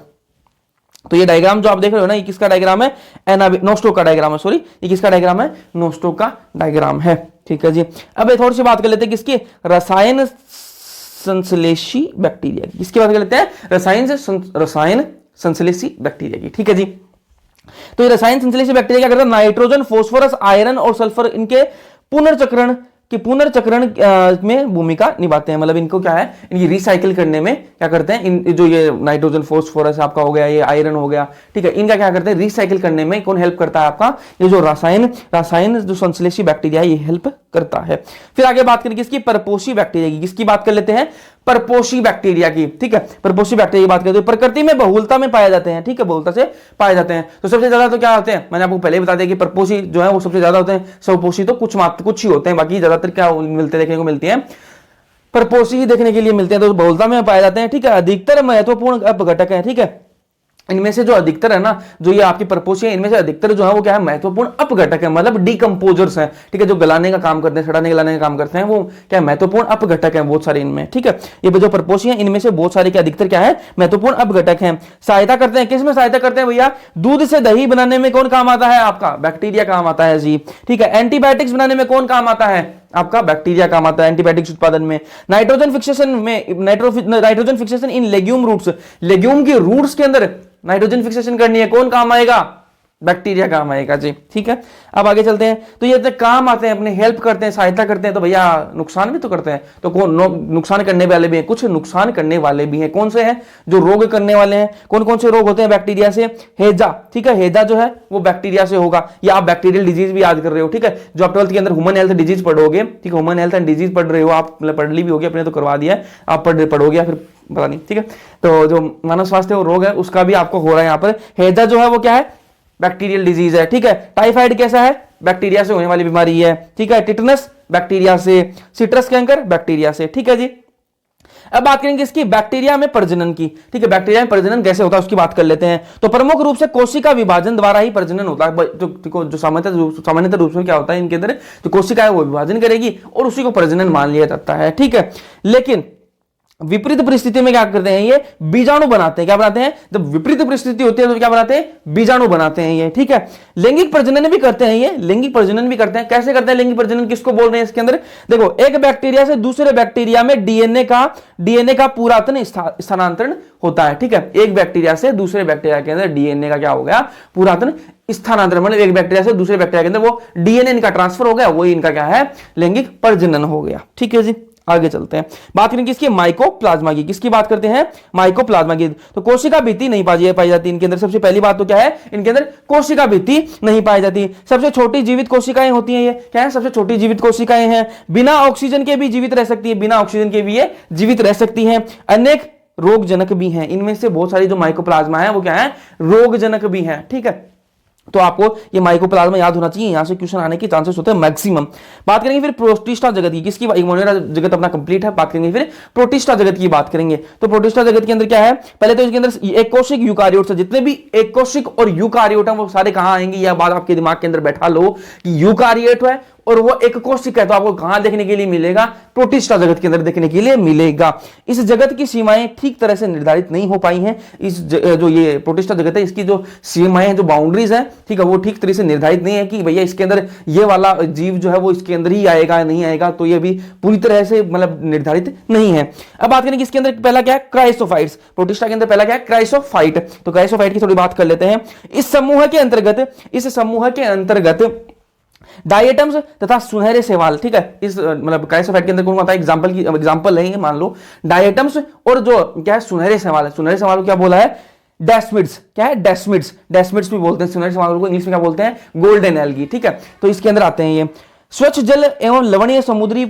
[SPEAKER 1] तो ये डायग्राम जो आप देख रहे हो ना, ये किसका डायग्राम है, नोस्टोक का डायग्राम है, सॉरी, ये किसका डायग्राम है, नोस्टोक का डायग्राम है। ठीक है जी। अब थोड़ी सी बात कर लेते हैं किसकी, रसायन संश्लेषी बैक्टीरिया की। किसकी बात कर लेते हैं, रसायन संश्लेषी बैक्टीरिया की। ठीक है जी। तो ये रसायन संश्लेषी बैक्टीरिया क्या करता है, नाइट्रोजन, फास्फोरस, आयरन और सल्फर, इनके पुनर्चक्रण कि पुनर्चक्रण में भूमिका निभाते हैं। मतलब इनको क्या है, इनकी रिसाइकिल करने में क्या करते हैं, इन जो ये नाइट्रोजन फॉस्फोरस आपका हो गया, ये आयरन हो गया, ठीक है, इनका क्या करते हैं, रिसाइकिल करने में कौन हेल्प करता है आपका, ये जो रसायन जो संश्लेषी बैक्टीरिया ये हेल्प करता है। फिर आगे बात करें किसकी, परपोषी बैक्टीरिया की। किसकी बात कर लेते हैं, परपोषी बैक्टीरिया की, ठीक है। परपोषी बैक्टीरिया की बात करते हैं, प्रकृति में बहुलता में पाए जाते हैं, ठीक है, बहुलता से पाए जाते हैं। तो सबसे ज्यादा तो क्या होते हैं, मैंने आपको पहले ही बता दिया कि परपोषी जो है वो सबसे ज्यादा होते हैं, स्वपोषी तो कुछ ही होते हैं, बाकी ज्यादातर क्या मिलते देखने को मिलती है, परपोषी ही देखने के लिए मिलते हैं, तो बहुलता में पाए जाते हैं, ठीक है। अधिकतर महत्वपूर्ण अपघटक है, ठीक है, इनमें से जो अधिकतर है ना, जो ये आपकी परपोषी है, इनमें से अधिकतर जो है वो क्या है, महत्वपूर्ण अपघटक है, मतलब डिकम्पोजर्स हैं, ठीक है, जो गलाने का काम करते हैं, सड़ाने गलाने का काम करते हैं, वो क्या है, महत्वपूर्ण अपघटक हैं बहुत सारे इनमें, ठीक है। ये जो परपोषी है इनमें से बहुत सारे क्या अधिकतर क्या है, महत्वपूर्ण अपघटक हैं। सहायता करते हैं, किस में सहायता करते हैं भैया, दूध से दही बनाने में कौन काम आता है, आपका बैक्टीरिया काम आता है जी, ठीक है। एंटीबायोटिक्स बनाने में कौन काम आता है, आपका बैक्टीरिया काम आता है एंटीबायोटिक्स उत्पादन में। Nitrogen fixation in legume roots, legume की रूट्स के अंदर नाइट्रोजन फिक्सेशन करनी है, कौन काम आएगा, बैक्टीरिया काम आएगा जी, ठीक है। अब आगे चलते हैं, तो ये काम आते हैं, अपने हेल्प करते हैं, सहायता करते हैं, तो भैया नुकसान भी तो करते हैं, तो कौन नुकसान करने वाले भी हैं, कुछ नुकसान करने वाले भी हैं, कौन से हैं, जो रोग करने वाले हैं, कौन कौन से रोग होते हैं बैक्टीरिया से, हैजा, ठीक है, हैजा जो है वो बैक्टीरिया से होगा, या आप बैक्टीरियल डिजीज भी याद कर रहे हो, ठीक है, जो आप 12th के अंदर ह्यूमन हेल्थ डिजीज पढ़ोगे, ठीक है, ह्यूमन हेल्थ एंड डिजीज पढ़ रहे हो आप, पढ़ ली भी होगी, अपने तो करवा दिया है, आप पढ़ोगे या फिर पता नहीं, ठीक है। तो जो मानव स्वास्थ्य वो रोग है उसका भी आपको हो रहा है यहाँ पर, हैजा जो है वो क्या है, बैक्टीरियल डिजीज है, ठीक है। टाइफाइड कैसा है, बैक्टीरिया से होने वाली बीमारी है, ठीक है। टिटनस बैक्टीरिया से, सिट्रस कैंकर बैक्टीरिया से, ठीक है जी। अब बात करेंगे इसकी बैक्टीरिया में प्रजनन की, ठीक है, बैक्टीरिया में प्रजनन कैसे होता है उसकी बात कर लेते हैं। तो प्रमुख रूप से कोशिका विभाजन द्वारा ही प्रजनन होता है, जो सामान्यतः रूप से क्या होता है, इनके अंदर जो कोशिका है वो विभाजन करेगी और उसी को प्रजनन मान लिया जाता है, ठीक है। लेकिन विपरीत परिस्थिति में क्या करते हैं, ये बीजाणु बनाते हैं, क्या बनाते हैं, जब विपरीत परिस्थिति होती है तो क्या बनाते हैं, बीजाणु बनाते हैं ये, ठीक है। लैंगिक प्रजनन भी करते हैं ये, लैंगिक प्रजनन भी करते हैं, कैसे करते हैं लैंगिक प्रजनन, किसको बोल रहे हैं इसके अंदर, देखो, एक बैक्टीरिया से दूसरे बैक्टीरिया में डीएनए का पुरातन स्थानांतरण होता है, ठीक है। एक बैक्टीरिया से दूसरे बैक्टीरिया के अंदर डीएनए का क्या हो गया, पुरातन स्थानांतरण, मतलब एक बैक्टीरिया से दूसरे बैक्टीरिया के अंदर वो डीएनए इनका ट्रांसफर हो गया, वही इनका क्या है, लैंगिक प्रजनन हो गया, ठीक है जी। आगे चलते हैं, बात करेंगे किसकी, माइकोप्लाज्मा की। किसकी बात करते हैं, माइकोप्लाज्मा की। तो कोशिका भित्ति नहीं पाई जाती इनके अंदर, सबसे पहली बात तो क्या है, इनके अंदर कोशिका भित्ति नहीं पाई जाती। सबसे छोटी जीवित कोशिकाएं होती हैं, ये क्या है, सबसे छोटी जीवित कोशिकाएं हैं, बिना ऑक्सीजन के भी जीवित रह सकती है, बिना ऑक्सीजन के भी ये जीवित रह सकती हैं। अनेक रोगजनक भी हैं, इनमें से बहुत सारी जो माइकोप्लाज्मा है वो क्या है, रोगजनक भी है, ठीक है। तो आपको ये माइकोप्लाज्मा याद होना चाहिए, यहां से क्वेश्चन आने के चांसेस होते हैं मैक्सिमम। बात करेंगे फिर प्रोटिस्टा जगत की, किसकी, मोनेरा जगत अपना कंप्लीट है, बात करेंगे फिर प्रोटिस्टा जगत की बात करेंगे। तो प्रोटिस्टा जगत के अंदर क्या है, पहले तो इसके अंदर एक कोशिक यूकारियोट्स है, जितने भी एक कोशिक और यूकारियोट है वो सारे कहां आएंगे, यह बात आपके दिमाग के अंदर बैठा लो कि यूकारियोट है और वो एक कोशिक है, तो आपको कहां देखने के लिए मिलेगा, प्रोटिस्टा जगत के अंदर देखने के लिए मिलेगा। इस जगत की सीमाएं ठीक तरह से निर्धारित नहीं हो पाई हैं, इस जो ये प्रोटिस्टा जगत है इसकी जो सीमाएं जो बाउंड्रीज है, ठीक है, वो ठीक तरह से निर्धारित नहीं है कि भैया इसके अंदर ये वाला जीव जो है वो इसके अंदर ही आएगा नहीं आएगा, तो ये भी पूरी तरह से मतलब निर्धारित नहीं है। अब बात करें कि इसके अंदर पहला क्या है, क्राइसोफाइट्स। प्रोटिस्टा के अंदर पहला क्या है, क्राइसोफाइट। तो क्राइसोफाइट की थोड़ी बात कर लेते हैं। इस समूह के अंतर्गत डायटम्स तथा सुनहरे शैवाल, ठीक है, इस मतलब क्राइसोफाइट के अंदर कौन आता है, एग्जांपल लेंगे, मान लो डायटम्स और जो क्या है सुनहरे शैवाल है, सुनहरे शैवाल को क्या बोला है, डेस्मिड्स, क्या है, डेस्मिड्स भी बोलते हैं सुनहरे शैवाल को, इंग्लिश में क्या बोलते हैं, गोल्डन एल्गी, ठीक है। तो इसके अंदर आते हैं ये स्वच्छ जल एवं लवणीय समुद्री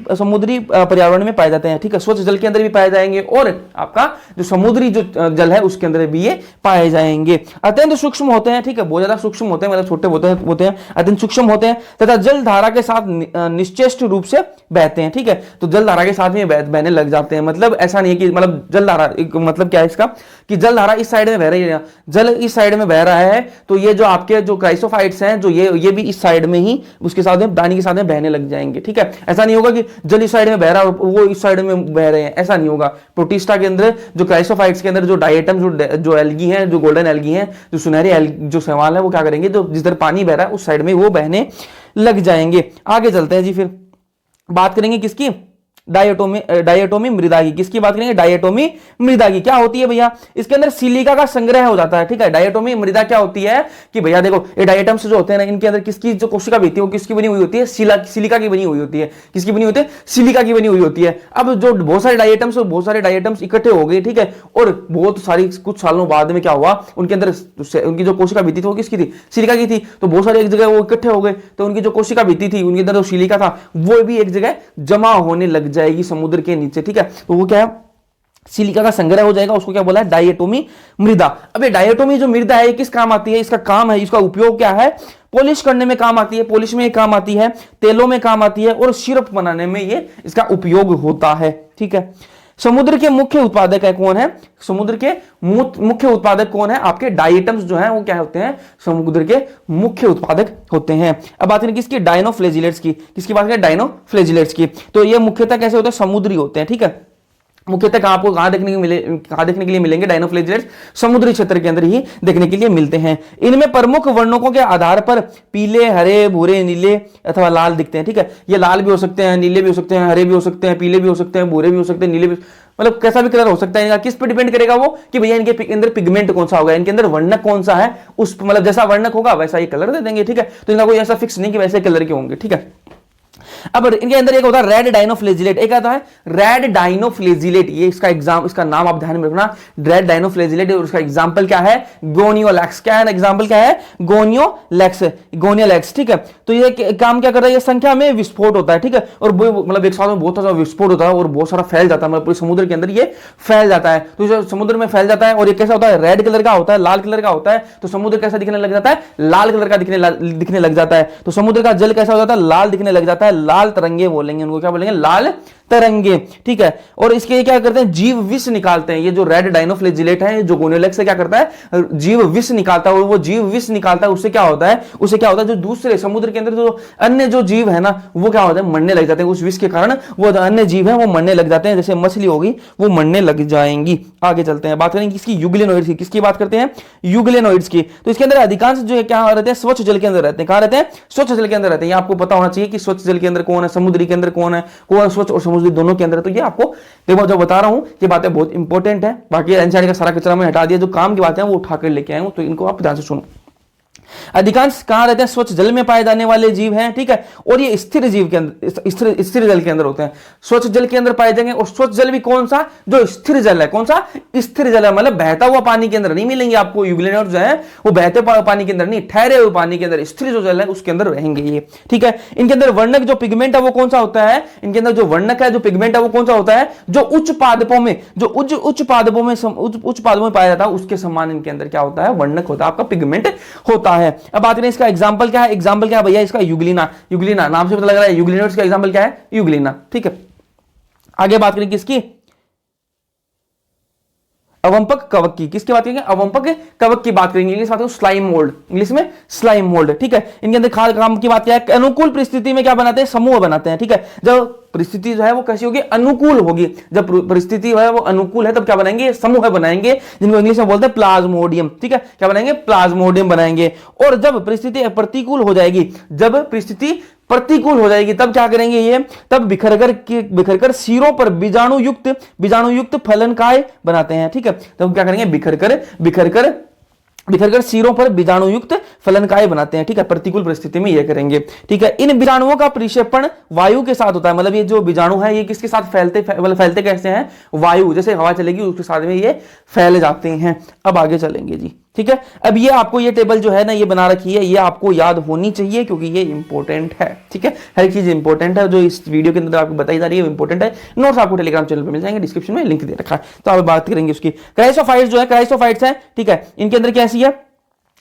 [SPEAKER 1] पर्यावरण में पाए जाते हैं, ठीक है, स्वच्छ जल के अंदर भी पाए जाएंगे और आपका जो समुद्री जो जल है उसके अंदर भी ये पाए जाएंगे। अत्यंत सूक्ष्म होते हैं, ठीक है, बहुत ज्यादा सूक्ष्म होते हैं, मतलब छोटे होते हैं, अत्यंत सूक्ष्म होते हैं तथा जल धारा के साथ निश्चेष्ट रूप से बहते हैं, ठीक है। तो जल धारा के साथ में बहने लग जाते हैं, मतलब ऐसा नहीं है कि मतलब जल धारा मतलब क्या है इसका, कि जल धारा इस साइड में बह रही है, जल इस साइड में बह रहा है, तो ये जो आपके जो क्राइसोफाइट्स हैं जो ये भी इस साइड में ही उसके साथ में पानी के साथ में बहने लग जाएंगे, ठीक है। ऐसा नहीं होगा कि जल इस साइड में बह रहा है वो इस साइड में बह रहे हैं, ऐसा नहीं होगा। प्रोटिस्टा के अंदर जो क्राइसोफाइट्स के अंदर जो डायटम जो एल्गी हैं, जो गोल्डन एल्गी हैं, जो सुनहरे जो शैवाल है, वो क्या करेंगे, जो जिधर पानी बह रहा है उस साइड में वो बहने लग जाएंगे। आगे चलते हैं जी, फिर बात करेंगे किसकी, डायटोमी मृदा की। किसकी बात करेंगे? डायटोमी मृदा की। क्या होती है भैया? इसके अंदर सिलिका का संग्रह हो जाता है, ठीक है। डायटोमी मृदा क्या होती है कि भैया देखो, ये डायटम्स जो होते हैं ना, इनके अंदर किसकी जो कोशिका बीती है वो किसकी बनी हुई होती है? सिलिका की बनी हुई होती है। किसकी बनी होती है? सिलिका की बनी हुई होती है। अब जो बहुत सारे डायटम्स इकट्ठे हो गए, ठीक है, और बहुत सारी कुछ सालों बाद में क्या हुआ, उनके अंदर उनकी जो कोशिका बीती थी वो किसकी थी? सिलिका की थी। तो बहुत सारे एक जगह वो इकट्ठे हो गए, तो उनकी जो कोशिका बीती थी उनके अंदर जो सिलिका था वो भी एक जगह जमा होने लग जाएगी समुद्र के नीचे, ठीक है। तो वो क्या है? सिलिका का संग्रह हो जाएगा, उसको क्या बोला है? डायटोमी मृदा। अब ये डायटोमी जो मृदा है किस काम आती है? इसका काम है, इसका उपयोग क्या है? पॉलिश करने में काम आती है, पॉलिश में काम आती है, तेलों में काम आती है, और सिरप बनाने में ये इसका उपयोग होता है, ठीक है। समुद्र के मुख्य उत्पादक है कौन है? समुद्र के मुख्य उत्पादक कौन है? आपके डायटम्स जो है वो क्या होते हैं? समुद्र के मुख्य उत्पादक होते हैं। अब बात करें किसकी? डायनोफ्लेजिलेट्स की। किसकी बात करें? डायनोफ्लेजिलेट्स की। तो ये मुख्यतः कैसे होते हैं? समुद्री होते हैं, ठीक है। मुख्यतः आपको कहां देखने के लिए मिलेंगे? डायनोफ्लेजिलेट्स समुद्री क्षेत्र के अंदर ही देखने के लिए मिलते हैं। इनमें प्रमुख वर्णकों के आधार पर पीले, हरे, भूरे, नीले अथवा लाल दिखते हैं, ठीक है। ये लाल भी हो सकते हैं, नीले भी हो सकते हैं, हरे भी हो सकते हैं, पीले भी हो सकते हैं, भूरे भी हो सकते हैं, नीले भी, मतलब कैसा भी कलर हो सकता है। किस पे डिपेंड करेगा वो कि भैया इनके अंदर पिगमेंट कौन सा होगा, इनके अंदर वर्णक कौन सा है, उस मतलब जैसा वर्णक होगा वैसा ही कलर दे देंगे, ठीक है। तो इनका कोई ऐसा फिक्स नहीं कि वैसे कलर के होंगे, ठीक है। अब इनके अंदर एक होता है रेड डायनोफ्लेजिलेट, एक आता है रेड डायनोफ्लेजिलेट। ये इसका नाम आप ध्यान में रखना, रेड डायनोफ्लेजिलेट। और उसका एग्जांपल क्या है? गोनियोलैक्स। क्या है एग्जांपल? क्या है? गोनियोलैक्स, ठीक है। तो ये काम क्या कर रहा है? ये संख्या में विस्फोट होता है, ठीक है, और मतलब एक साथ में बहुत सारा विस्फोट होता है और बहुत सारा फैल जाता है, मतलब पूरे समुद्र के अंदर ये फैल जाता है। तो जो समुद्र में फैल जाता है, और ये कैसा होता है? रेड कलर का होता है, लाल कलर का होता है। तो समुद्र कैसा दिखने लग जाता है? लाल कलर का दिखने लग जाता है। तो समुद्र का जल कैसा हो जाता है? लाल दिखने लग जाता है। लाल तरंगे बोलेंगे उनको, क्या बोलेंगे? लाल तरंगे, ठीक है। और इसके क्या करते हैं? जीव विष निकालते हैं। ये जो रेड डायनोफ्लेजिलेट है, जो गोनियोलैक्स से क्या करता है? जीव विष निकालता है। और वो जीव विष निकालता है, उससे क्या होता है? जो दूसरे समुद्र के अंदर जो अन्य जो जीव है ना, वो क्या होता है? मरने लग जाते हैं। उस विष के कारण वो अन्य जीव है वो मरने लग जाते हैं। जैसे मछली होगी वो मरने लग जाएंगी। आगे चलते हैं, बात करेंगे किसकी? यूग्लेनोइड्स की। किसकी बात करते हैं? यूग्लेनोइड्स की। तो इसके अंदर अधिकांश जो है क्या रहते हैं? स्वच्छ जल के अंदर रहते हैं। कहां रहते हैं? स्वच्छ जल के अंदर रहते हैं। आपको पता होना चाहिए कि स्वच्छ जल के अंदर कौन है, समुद्री के अंदर कौन है स्वच्छ और समुद्री दोनों के अंदर। तो ये आपको देखो, जो बता रहा हूं ये बातें बहुत इंपॉर्टेंट है। बाकी एनसीईआरटी का सारा कचरा मैं हटा दिया, जो काम की बातें हैं वो उठाकर लेके आया हूं, तो इनको आप ध्यान से सुनो। अधिकांश कहां रहते हैं? स्वच्छ जल में पाए जाने वाले जीव हैं, ठीक है। और ये स्थिर जीव के अंदर, स्थिर जल के अंदर होते हैं। स्वच्छ जल के अंदर पाए जाएंगे। और स्वच्छ जल भी कौन सा? जो स्थिर जल है। कौन सा? स्थिर जल है, मतलब बहता हुआ पानी के अंदर नहीं मिलेंगे आपको। यूग्लेनोइड्स जो है वो बहते पानी के अंदर नहीं, ठहरे हुए पानी के अंदर, स्थिर जो जल है उसके अंदर रहेंगे ये, ठीक है। इनके अंदर वर्णक जो पिगमेंट है वो कौन सा होता है? इनके अंदर जो वर्णक है, जो पिगमेंट है वो कौन सा होता है? जो उच्च पादपों में, जो उच्च पादपों में पाया जाता है उसके समान इनके अंदर क्या होता है? वर्णक होता है, आपका पिगमेंट होता है। अब बात करें इसका एग्जांपल क्या है? एग्जांपल क्या है भैया? इसका यूग्लिना नाम से पता लग रहा है। यूग्लिनोइड्स का एग्जांपल क्या है? यूग्लिना, ठीक है। आगे बात करें किसकी? अवंपक कवक की। किसकी बात करेंगे? अवंपक कवक की बात करेंगे। इंग्लिश बात करें स्लाइम मोल्ड, इंग्लिश में स्लाइम मोल्ड, ठीक है। इनके अंदर खाद काम की बात क्या है? अनुकूल परिस्थिति में क्या बनाते हैं? समूह बनाते हैं, ठीक है। जब परिस्थिति जो है वो कैसी होगी? अनुकूल होगी। जब परिस्थिति है वो अनुकूल है तब क्या बनाएंगे? समूह बनाएंगे, जिनको इंग्लिश में बोलते हैं प्लाज्मोडियम, ठीक है। क्या बनाएंगे? प्लाज्मोडियम बनाएंगे। और जब परिस्थिति प्रतिकूल हो जाएगी, तब क्या करेंगे? ये तब बिखरकर सिरों पर बीजाणु युक्त फलनकाय बनाते हैं, ठीक है। तब क्या करेंगे? बिखरकर सिरों पर बीजाणुयुक्त फलनकाय बनाते हैं, ठीक है। प्रतिकूल परिस्थिति में ये करेंगे, ठीक है। इन बीजाणुओं का परिक्षेपण वायु के साथ होता है। मतलब ये जो बीजाणु है ये किसके साथ फैलते कैसे हैं? वायु, जैसे हवा चलेगी उसके साथ में ये फैल जाते हैं। अब आगे चलेंगे जी, ठीक है। अब ये आपको ये टेबल जो है ना ये बना रखी है, ये आपको याद होनी चाहिए क्योंकि ये इंपॉर्टेंट है, ठीक है। हर चीज इंपॉर्टेंट है, जो इस वीडियो के अंदर आपको बताई जा रही है इंपॉर्टेंट है। नोट्स आपको टेलीग्राम चैनल पर मिल जाएंगे, डिस्क्रिप्शन में लिंक दे रखा है, तो आप बात करेंगे उसकी। क्राइसोफाइट्स जो है, क्राइसोफाइट्स है, ठीक है। इनके अंदर कैसी है?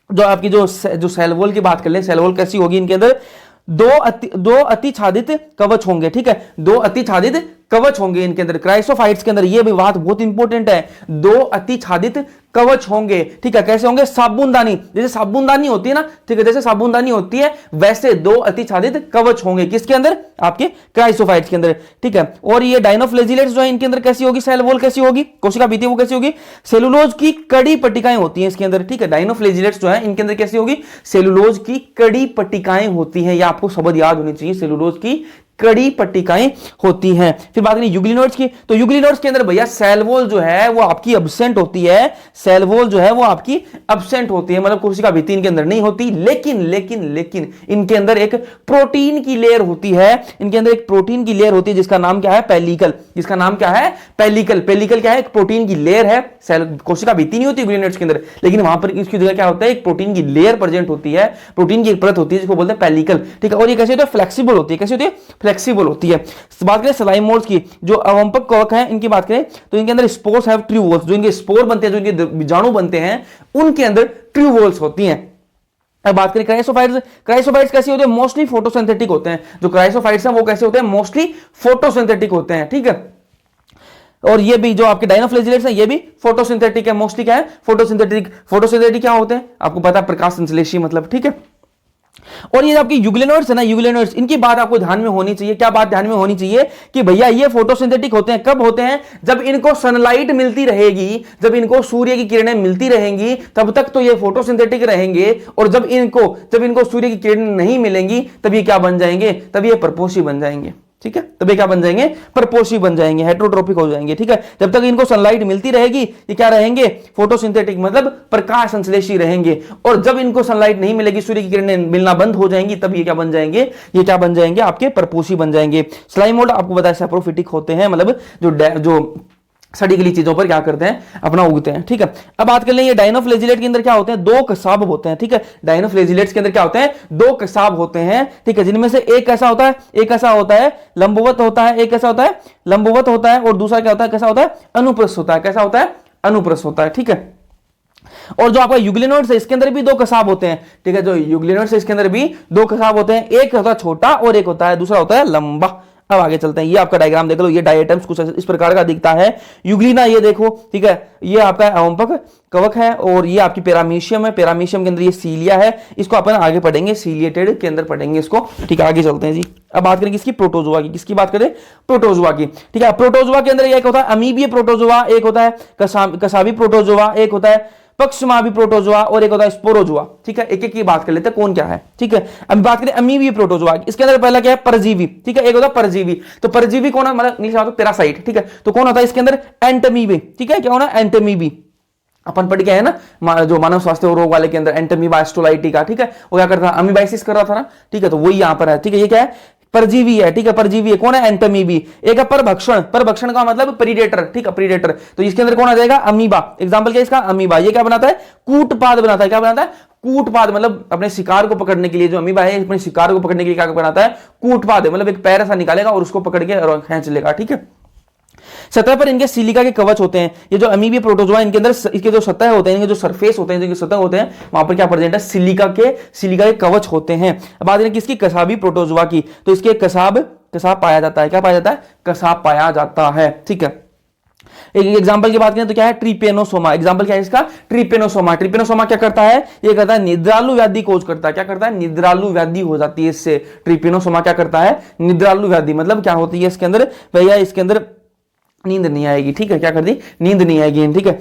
[SPEAKER 1] जो आपकी जो सेल वॉल की बात कर ले, सेल वॉल कैसी होगी? इनके अंदर दो अतिछादित कवच होंगे, ठीक है। दो अतिछादित कवच होंगे इनके अंदर, क्राइसोफाइट्स के अंदर। ये भी बात बहुत इंपॉर्टेंट है, दो अतिछादित कवच होंगे, ठीक है। कैसे होंगे? साबुनदानी, जैसे साबुनदानी होती है ना, ठीक है, जैसे साबुनदानी होती है वैसे दो अतिछादित कवच होंगे। किसके अंदर? आपके क्राइसोफाइट्स के अंदर, ठीक है। और ये डायनोफ्लेजिलेट्स जो है इनके अंदर कैसी होगी? सेल वॉल कैसी होगी? कोशिका भित्ति वो कैसी होगी? सेलुलोज की कड़ी पट्टिकाएं होती हैं इसके अंदर, ठीक है। डायनोफ्लेजिलेट्स जो है इनके अंदर कैसी होगी? सेलुलोज की कड़ी पट्टिकाएं होती हैं। ये आपको शब्द याद होनी चाहिए, सेलुलोज की कड़ी पट्टिकाएं होती हैं। फिर बात करें यूग्लिनोइड्स की, तो यूग्लिनोइड्स के अंदर भैया सेल वॉल जो है वो आपकी अब्सेंट होती है, सेल वॉल जो है वो आपकी अब्सेंट होती है, मतलब कोशिका भित्ति इनके अंदर नहीं होती, लेकिन लेकिन लेकिन इनके अंदर एक प्रोटीन की लेयर होती है, इनके अंदर एक प्रोटीन की लेयर होती है जिसका नाम क्या है, पेलिकल, जिसका नाम क्या है, पेलिकल। पेलिकल क्या है, एक प्रोटीन की लेयर है, सेल कोशिका भित्ति नहीं होती यूग्लिनोइड्स के अंदर, लेकिन वहां पर इसकी जगह क्या होता है, एक प्रोटीन की लेयर प्रेजेंट होती है, प्रोटीन की एक परत होती है जिसको बोलते हैं पेलिकल, ठीक है। और ये कैसे होती है, फ्लेक्सिबल होती है, कैसे होती है, फ्लेक्सिबल होती है। बात करें स्लाइम मोल्ड्स की, जो अवंपक कवक हैं इनकी बात करें तो इनके अंदर स्पोर्स हैव ट्रू वॉल्स, जो इनके स्पोर बनते हैं, जो इनके बीजाणु बनते हैं, उनके अंदर ट्रू वॉल्स होती हैं। अब बात करें क्राइसोफाइट्स, क्राइसोफाइट्स कैसे होते हैं, मोस्टली फोटोसिंथेटिक होते हैं, जो क्राइसोफाइट्स हैं वो कैसे होते हैं, मोस्टली फोटोसिंथेटिक होते हैं, ठीक है। और ये भी जो आपके डायनोफ्लेजिलेट्स हैं ये भी फोटोसिंथेटिक है, मोस्टली क्या है, फोटोसिंथेटिक। फोटोसिंथेटिक क्या होते हैं, आपको पता है, प्रकाश संश्लेषी, मतलब, ठीक है। और ये आपकी यूग्लिनोइड्स है ना, यूग्लिनोइड्स, इनकी बात आपको ध्यान में होनी चाहिए, क्या बात ध्यान में होनी चाहिए कि भैया ये फोटोसिंथेटिक होते हैं, कब होते हैं, जब इनको सनलाइट मिलती रहेगी, जब इनको सूर्य की किरणें मिलती रहेंगी तब तक तो ये फोटोसिंथेटिक रहेंगे, और जब इनको सूर्य की किरणें नहीं मिलेंगी तब ये क्या बन जाएंगे, तब ये परपोषी बन जाएंगे, ठीक है। तब ये क्या बन जाएंगे, परपोषी बन जाएंगे, हेटेरोट्रोपिक हो जाएंगे, ठीक है। जब तक इनको सनलाइट मिलती रहेगी ये क्या रहेंगे, फोटोसिंथेटिक, मतलब प्रकाश संश्लेषी रहेंगे, और जब इनको सनलाइट नहीं मिलेगी, सूर्य की किरणें मिलना बंद हो जाएंगी, तब ये क्या बन जाएंगे, ये क्या बन जाएंगे, आपके परपोषी बन जाएंगे। स्लाइम मोल्ड आपको बताया सैप्रोफिटिक होते हैं, मतलब जो सड़ी गली चीजों पर क्या करते हैं, अपना उगते हैं, ठीक है। अब बात कर लें ये डायनोफ्लेजिलेट के अंदर क्या होते हैं, दो कसाब होते हैं, ठीक है। डायनोफ्लेजिलेट्स के अंदर क्या होते हैं, दो कसाब होते हैं, ठीक है, जिनमें से एक ऐसा होता है, एक ऐसा होता है लंबवत होता है, एक ऐसा होता है लंबवत होता है, और दूसरा क्या होता है, कैसा होता है, अनुप्रस्थ होता है, कैसा होता है, अनुप्रस्थ होता है, ठीक है। और जो आपका यूग्लिनोइड्स है इसके अंदर भी दो कसाब होते हैं, ठीक है। जो यूग्लिनोइड्स है इसके अंदर भी दो कसाब होते हैं, एक होता है छोटा और एक होता है, दूसरा होता है लंबा। अब आगे चलते हैं, ये आपका डायग्राम देख लो, ये डायटम्स कुछ इस प्रकार का दिखता है। यूग्लिना ये देखो, ठीक है, ये आपका अवंपक कवक है, और ये आपकी पैरामीशियम है, पैरामीशियम के अंदर ये सीलिया है, इसको अपन आगे पढ़ेंगे, सीलिएटेड के अंदर पढ़ेंगे इसको, ठीक है। आगे चलते हैं जी। अब बात करें किसकी, प्रोटोजोआ की, किसकी बात करें, प्रोटोजोआ की, ठीक है। प्रोटोजोआ के अंदर एक होता है अमीबीय प्रोटोजोआ, एक होता है कसाबी प्रोटोजोआ, एक होता है पक्षमावी प्रोटोजोआ, और एक होता है स्पोरोजोआ, ठीक है। एक एक की बात कर लेते हैं कौन क्या है, ठीक है। अब बात करें अमीबीय प्रोटोजोआ, इसके अंदर पहला क्या है, परजीवी, ठीक है। एक होता है परजीवी, तो परजीवी कौन है, मतलब इंग्लिश में पैरासाइट, ठीक है। तो कौन होता है इसके अंदर, एंटमीबी, ठीक है। क्या होना, एंटमीबी, अपन पढ़ के है ना, जो मानव स्वास्थ्य रोग वाले के अंदर एंटमीबा एस्टोलाइटिका, ठीक है, वो क्या करता है, अमीबाइसिस कर रहा था ना, ठीक है। तो वही यहां पर है, ठीक है। ये क्या है, परजीवी है, ठीक है, परजीवी है, कौन है, एंटमीबी। एक है परभक्षण, परभक्षण का मतलब प्रीडेटर, ठीक है, प्रीडेटर, तो इसके अंदर कौन आ जाएगा, अमीबा। एग्जांपल क्या है इसका, अमीबा। ये क्या बनाता है, कूटपाद बनाता है, क्या बनाता है, कूटपाद, मतलब अपने शिकार को पकड़ने के लिए, जो अमीबा है अपने शिकार को पकड़ने के लिए क्या बनाता है, कूटपाद, मतलब एक पैर ऐसा निकालेगा और उसको पकड़ के खींच लेगा, ठीक है। सतह पर इनके सिलिका के कवच होते हैं, ये जो अमीबीय प्रोटोजोआ इनके अंदर इसके जो सतह होते हैं, इनके जो सरफेस होते हैं, जिनके सतह होते हैं, वहां पर क्या प्रेजेंट है, सिलिका के कवच होते हैं। अब बात करें किसकी, कसाबी प्रोटोजोआ की, तो इसके कसाब पाया जाता है, क्या पाया जाता है, कसाब पाया जाता है, ठीक है। एक एग्जांपल की बात करें तो क्या है, ट्रिपेनोसोमा। एग्जांपल क्या है इसका, ट्रिपेनोसोमा। ट्रिपेनोसोमा क्या करता है, ये करता है निद्रालु व्याधि खोज करता है, क्या करता है, निद्रालु व्याधि हो जाती है इससे। ट्रिपेनोसोमा क्या करता है, निद्रालु व्याधि, मतलब क्या होती है इसके अंदर, भैया इसके अंदर नींद नहीं आएगी, ठीक है, क्या कर दी, नींद नहीं आएगी, ठीक है।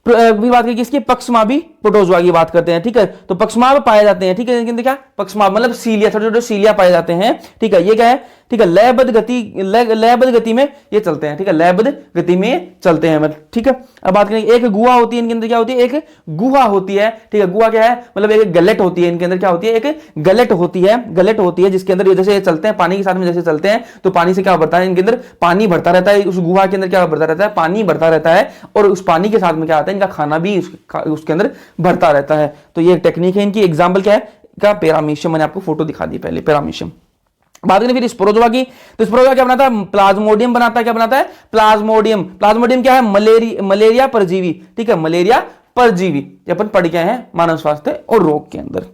[SPEAKER 1] भी बात करें किसकी, पक्षमावी प्रोटोजोआ की बात करते हैं, ठीक है। तो पक्षमाव पाए जाते हैं, ठीक है, लेकिन क्या, पक्षमाव मतलब सीलिया, छोटे छोटे सीलिया पाए जाते हैं, ठीक है। ये क्या है, ठीक है, लयबद्ध गति में ये चलते हैं, ठीक है, लयबद्ध गति में चलते हैं, मतलब, ठीक है। अब बात करें एक गुहा होती है इनके अंदर, क्या होती है, एक गुहा होती है, ठीक है। गुहा क्या है, मतलब एक गलेट होती है इनके अंदर, क्या होती है, एक गलेट होती है, जिसके अंदर जैसे चलते हैं पानी के साथ में, जैसे चलते हैं तो पानी से क्या बढ़ता है, इनके अंदर पानी भरता रहता है, उस गुहा के अंदर क्या बढ़ता रहता है, पानी भरता रहता है, और उस पानी के साथ में क्या आता है, इनका खाना भी उसके अंदर भरता रहता है। तो ये एक टेक्निक है इनकी। एग्जाम्पल क्या है, का पैरामीशियम, मैंने आपको फोटो दिखा दी पहले, पैरामीशियम। बात करें फिर स्पोरोजोआ की, तो स्पोरोजोआ क्या बनाता है, प्लाज्मोडियम बनाता है, क्या बनाता है, प्लाज्मोडियम। प्लाज्मोडियम क्या है, मलेरिया परजीवी, ठीक है, मलेरिया परजीवी, अपन पढ़ गए हैं मानव स्वास्थ्य और रोग के अंदर।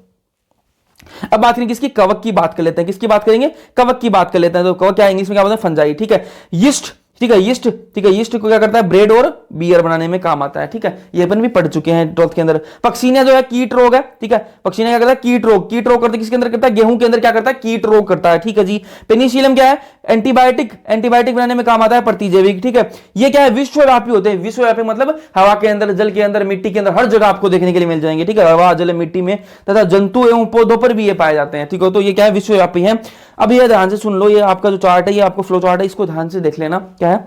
[SPEAKER 1] अब बात करें किसकी, कवक की बात कर लेते हैं, किसकी बात करेंगे, कवक की बात कर लेते हैं। तो कवक क्या है, इंग्लिश में क्या बोलते हैं, फंजाई, ठीक है। यीस्ट ठीक है, यीस्ट, ठीक है, यीस्ट को क्या करता है, ब्रेड और बियर बनाने में काम आता है। ठीक है, ये अपन भी पढ़ चुके हैं 12th के अंदर। पक्सीनिया जो है कीट रोग है। ठीक है, पक्सीनिया क्या करता है, कीट रोग, कीट रोग करता है, किसके अंदर करता है, गेहूं के अंदर क्या करता है, कीट रोग करता है। ठीक है जी। पेनिसिलियम क्या है, एंटीबायोटिक, एंटीबायोटिक बनाने में काम आता है, प्रतिजैविक। ठीक है, ये क्या है, विश्वव्यापी होते हैं। विश्वव्यापी मतलब हवा के अंदर, जल के अंदर, मिट्टी के अंदर, हर जगह आपको देखने के लिए मिल जाएंगे। ठीक है, हवा, जल, मिट्टी में तथा जंतु एवं पौधों पर भी ये पाए जाते हैं। ठीक है, तो ये क्या है, विश्वव्यापी है। अब ये ध्यान से सुन लो, ये आपका जो चार्ट है, ये आपको फ्लो चार्ट है, इसको ध्यान से देख लेना। क्या है,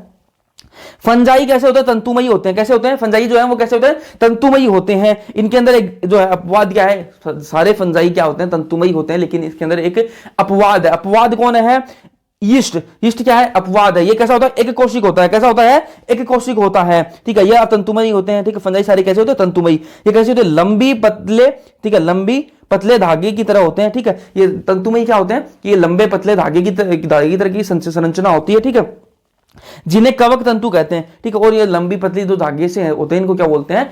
[SPEAKER 1] फंजाई कैसे होते हैं, तंतुमयी होते हैं। कैसे होते हैं फंजाई जो है वो कैसे होते हैं, तंतुमयी होते हैं। इनके अंदर एक जो है अपवाद क्या है, सारे फंजाई क्या होते हैं, तंतुमयी होते हैं, लेकिन इसके अंदर एक अपवाद है। अपवाद कौन है, यीस्ट। यीस्ट क्या है, अपवाद है। ये कैसा होता है, एक कोशिक होता है। कैसा होता है, एक कोशिक होता है। ठीक है, ये तंतुमयी होते हैं। ठीक है, फंजाई सारे कैसे होते हैं, तंतुमयी। ये कैसे होते हैं, लंबी पतले, ठीक है, लंबी पतले धागे की तरह होते हैं। ठीक है, ये तंतुमयी क्या होते हैं कि ये लंबे पतले धागे की तरह की संरचना होती है। ठीक है, जिन्हें कवक तंतु कहते हैं। ठीक है, और ये लंबी पतली जो धागे से होते हैं, इनको क्या बोलते हैं,